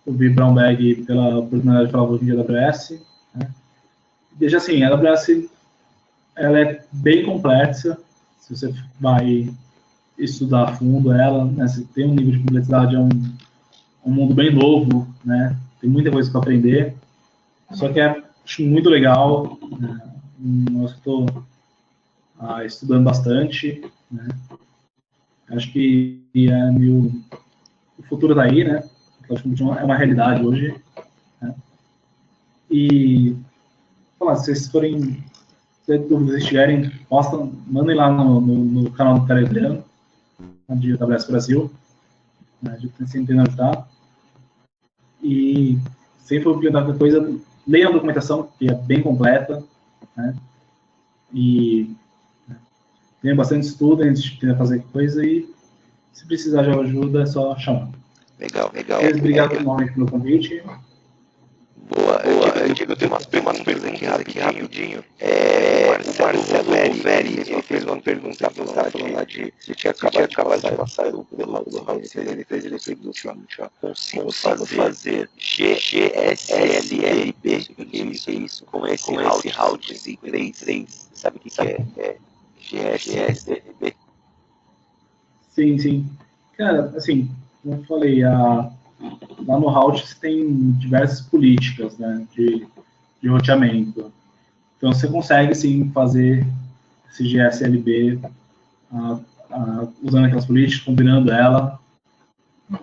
Vi Brownbag pela oportunidade de falar um pouquinho de AWS. Né? Veja assim, a AWS ela é bem complexa, se você vai estudar a fundo ela, né, você tem um nível de complexidade, é um mundo bem novo, né, tem muita coisa para aprender, só que acho muito legal, né, eu estou estudando bastante, né, acho que o futuro está aí, né, é uma realidade hoje, né, e falar, se vocês forem, se dúvidas tiverem, mandem lá no canal do Telegram, de AWS Brasil, né, a gente está tentando ajudar. E sempre for perguntar qualquer coisa, leia a documentação, que é bem completa, né, e tenha bastante estudo antes de tentar fazer coisa, e se precisar de ajuda é só chamar.
Legal, legal.
Obrigado novamente pelo convite.
Boa, Diego, eu tenho umas perguntas aqui rapidinho. O Marcelo Veri, ele fez uma pergunta falando lá de você tinha acabado de passar pelo Raul César, ele fez o seguinte, ó, consigo fazer GSLB, o que é isso, com esse route Z3, sabe o que é GSLB?
Sim. Cara, assim, como eu falei, lá no route você tem diversas políticas, né, de roteamento. Então você consegue, sim, fazer esse GSLB usando aquelas políticas, combinando ela,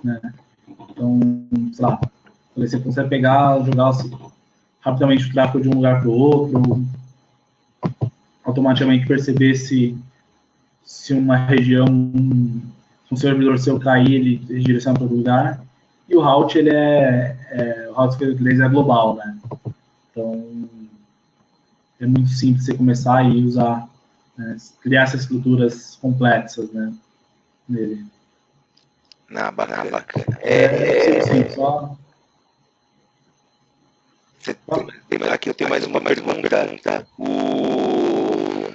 né? Então, sei lá, você consegue pegar, jogar rapidamente o tráfego de um lugar para o outro, automaticamente perceber se uma região, um servidor seu cair, ele direciona para outro lugar. E o route, o route que ele utiliza é global, né? Então, é muito simples você começar e usar, né, criar essas estruturas complexas, né, nele.
Bacana.
Sim, só...
Aqui eu tenho mais uma pergunta. O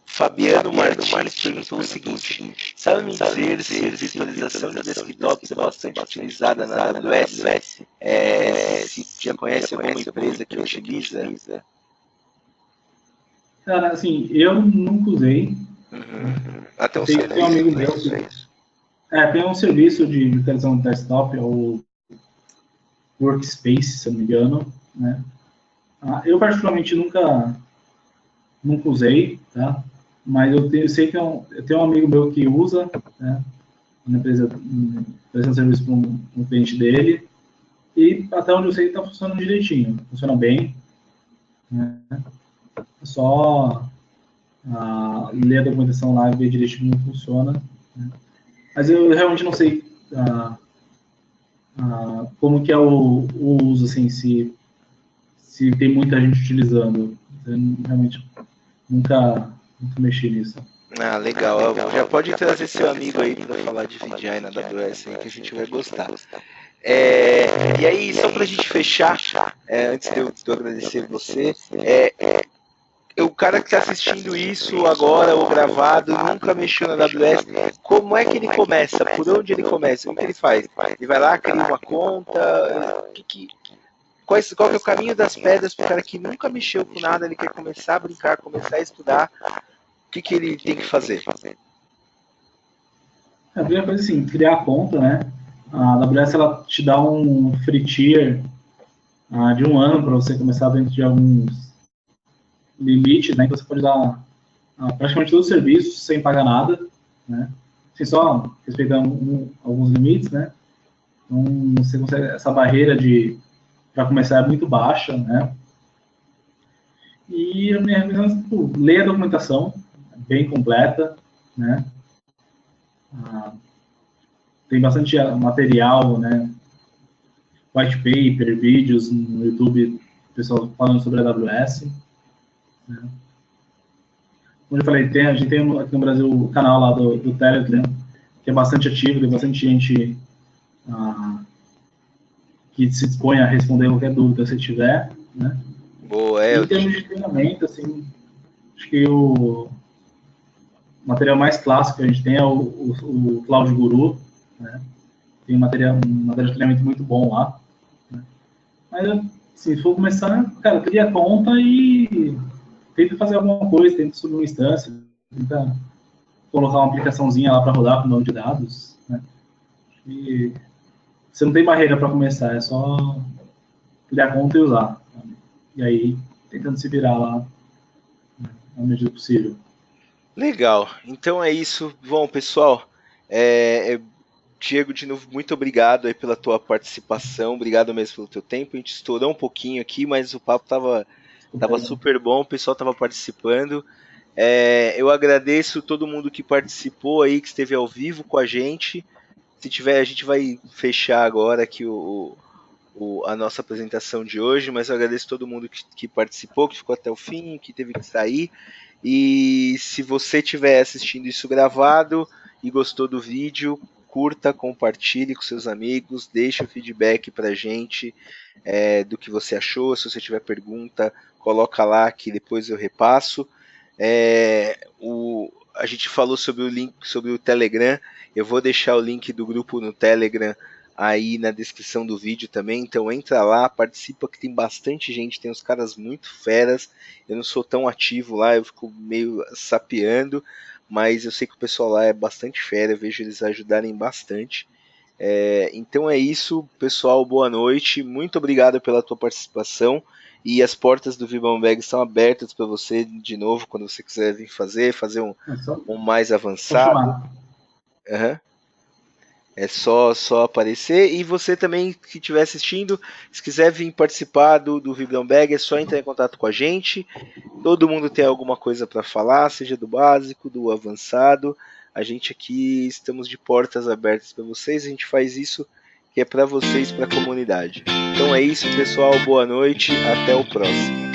Fabiano Martins perguntou o seguinte: sabe me dizer se a virtualização de desktops é bastante utilizada na AWS? Se já conhece alguma empresa que utiliza?
Cara, assim, eu nunca usei.
Até um
Tem um amigo meu que... tem um serviço de virtualização de desktop, é o Workspace, se eu não me engano, né? Eu particularmente nunca usei, tá? Mas eu sei que eu tenho um amigo meu que usa, né? Na empresa, prestando serviço para um cliente dele, e até onde eu sei está funcionando direitinho, funciona bem, né? É só ler a documentação lá e ver direitinho como funciona, né? Mas eu realmente não sei como que é o uso, assim, se tem muita gente utilizando. Eu realmente nunca mexi nisso.
Legal. Já pode trazer seu amigo aí para falar de VDI na AWS aí, que a gente vai gostar. E aí, só para a gente fechar, antes de eu agradecer você, o cara que está assistindo isso agora ou gravado nunca mexeu na AWS, como é que ele começa? Por onde ele começa? O que ele faz? Ele vai lá, cria uma conta? Qual que é o caminho das pedras para o cara que nunca mexeu com nada, ele quer começar a brincar, começar a estudar? O que ele tem que fazer?
A primeira coisa, assim, criar a conta, né? A AWS, ela te dá um free tier de 1 ano para você começar dentro de alguns limites, né? Que você pode dar praticamente todos os serviços sem pagar nada, né? Assim, só respeitando alguns limites, né? Então, você consegue, essa barreira para começar é muito baixa, né? E a minha recomendação é, tipo, ler a documentação, bem completa, né? Tem bastante material, né? White paper, vídeos no YouTube, pessoal falando sobre a AWS. Né? Como eu falei, a gente tem aqui no Brasil o canal lá do Telegram, que é bastante ativo, tem bastante gente que se dispõe a responder qualquer dúvida que você tiver. Né?
Boa,
em termos de treinamento, assim, acho que o material mais clássico que a gente tem é o Cloud Guru, né? Tem um material de treinamento muito bom lá. Né? Mas, se for começar, cara, cria a conta e tenta fazer alguma coisa, tenta subir uma instância, tenta colocar uma aplicaçãozinha lá para rodar com o banco de dados. Né? E você não tem barreira para começar, é só criar a conta e usar. Né? E aí, tentando se virar lá na medida do possível.
Legal. Então é isso. Bom, pessoal, Diego, de novo, muito obrigado aí pela tua participação. Obrigado mesmo pelo teu tempo. A gente estourou um pouquinho aqui, mas o papo tava super bom, o pessoal tava participando. Eu agradeço todo mundo que participou aí, que esteve ao vivo com a gente. Se tiver, a gente vai fechar agora aqui a nossa apresentação de hoje, mas eu agradeço todo mundo que participou, que ficou até o fim, que teve que sair. E se você estiver assistindo isso gravado e gostou do vídeo, curta, compartilhe com seus amigos, deixe o feedback pra gente do que você achou. Se você tiver pergunta, coloca lá que depois eu repasso. A gente falou sobre o link, sobre o Telegram. Eu vou deixar o link do grupo no Telegram aí na descrição do vídeo também, então entra lá, participa, que tem bastante gente, tem uns caras muito feras. Eu não sou tão ativo lá, eu fico meio sapeando, mas eu sei que o pessoal lá é bastante fera, eu vejo eles ajudarem bastante. Então é isso, pessoal, boa noite, muito obrigado pela tua participação, e as portas do Vibambag estão abertas para você de novo, quando você quiser vir fazer um mais avançado. É só aparecer. E você também que estiver assistindo, se quiser vir participar do Vibambag, é só entrar em contato com a gente. Todo mundo tem alguma coisa para falar, seja do básico, do avançado. A gente aqui estamos de portas abertas para vocês. A gente faz isso que é para vocês, para a comunidade. Então é isso, pessoal. Boa noite. Até o próximo.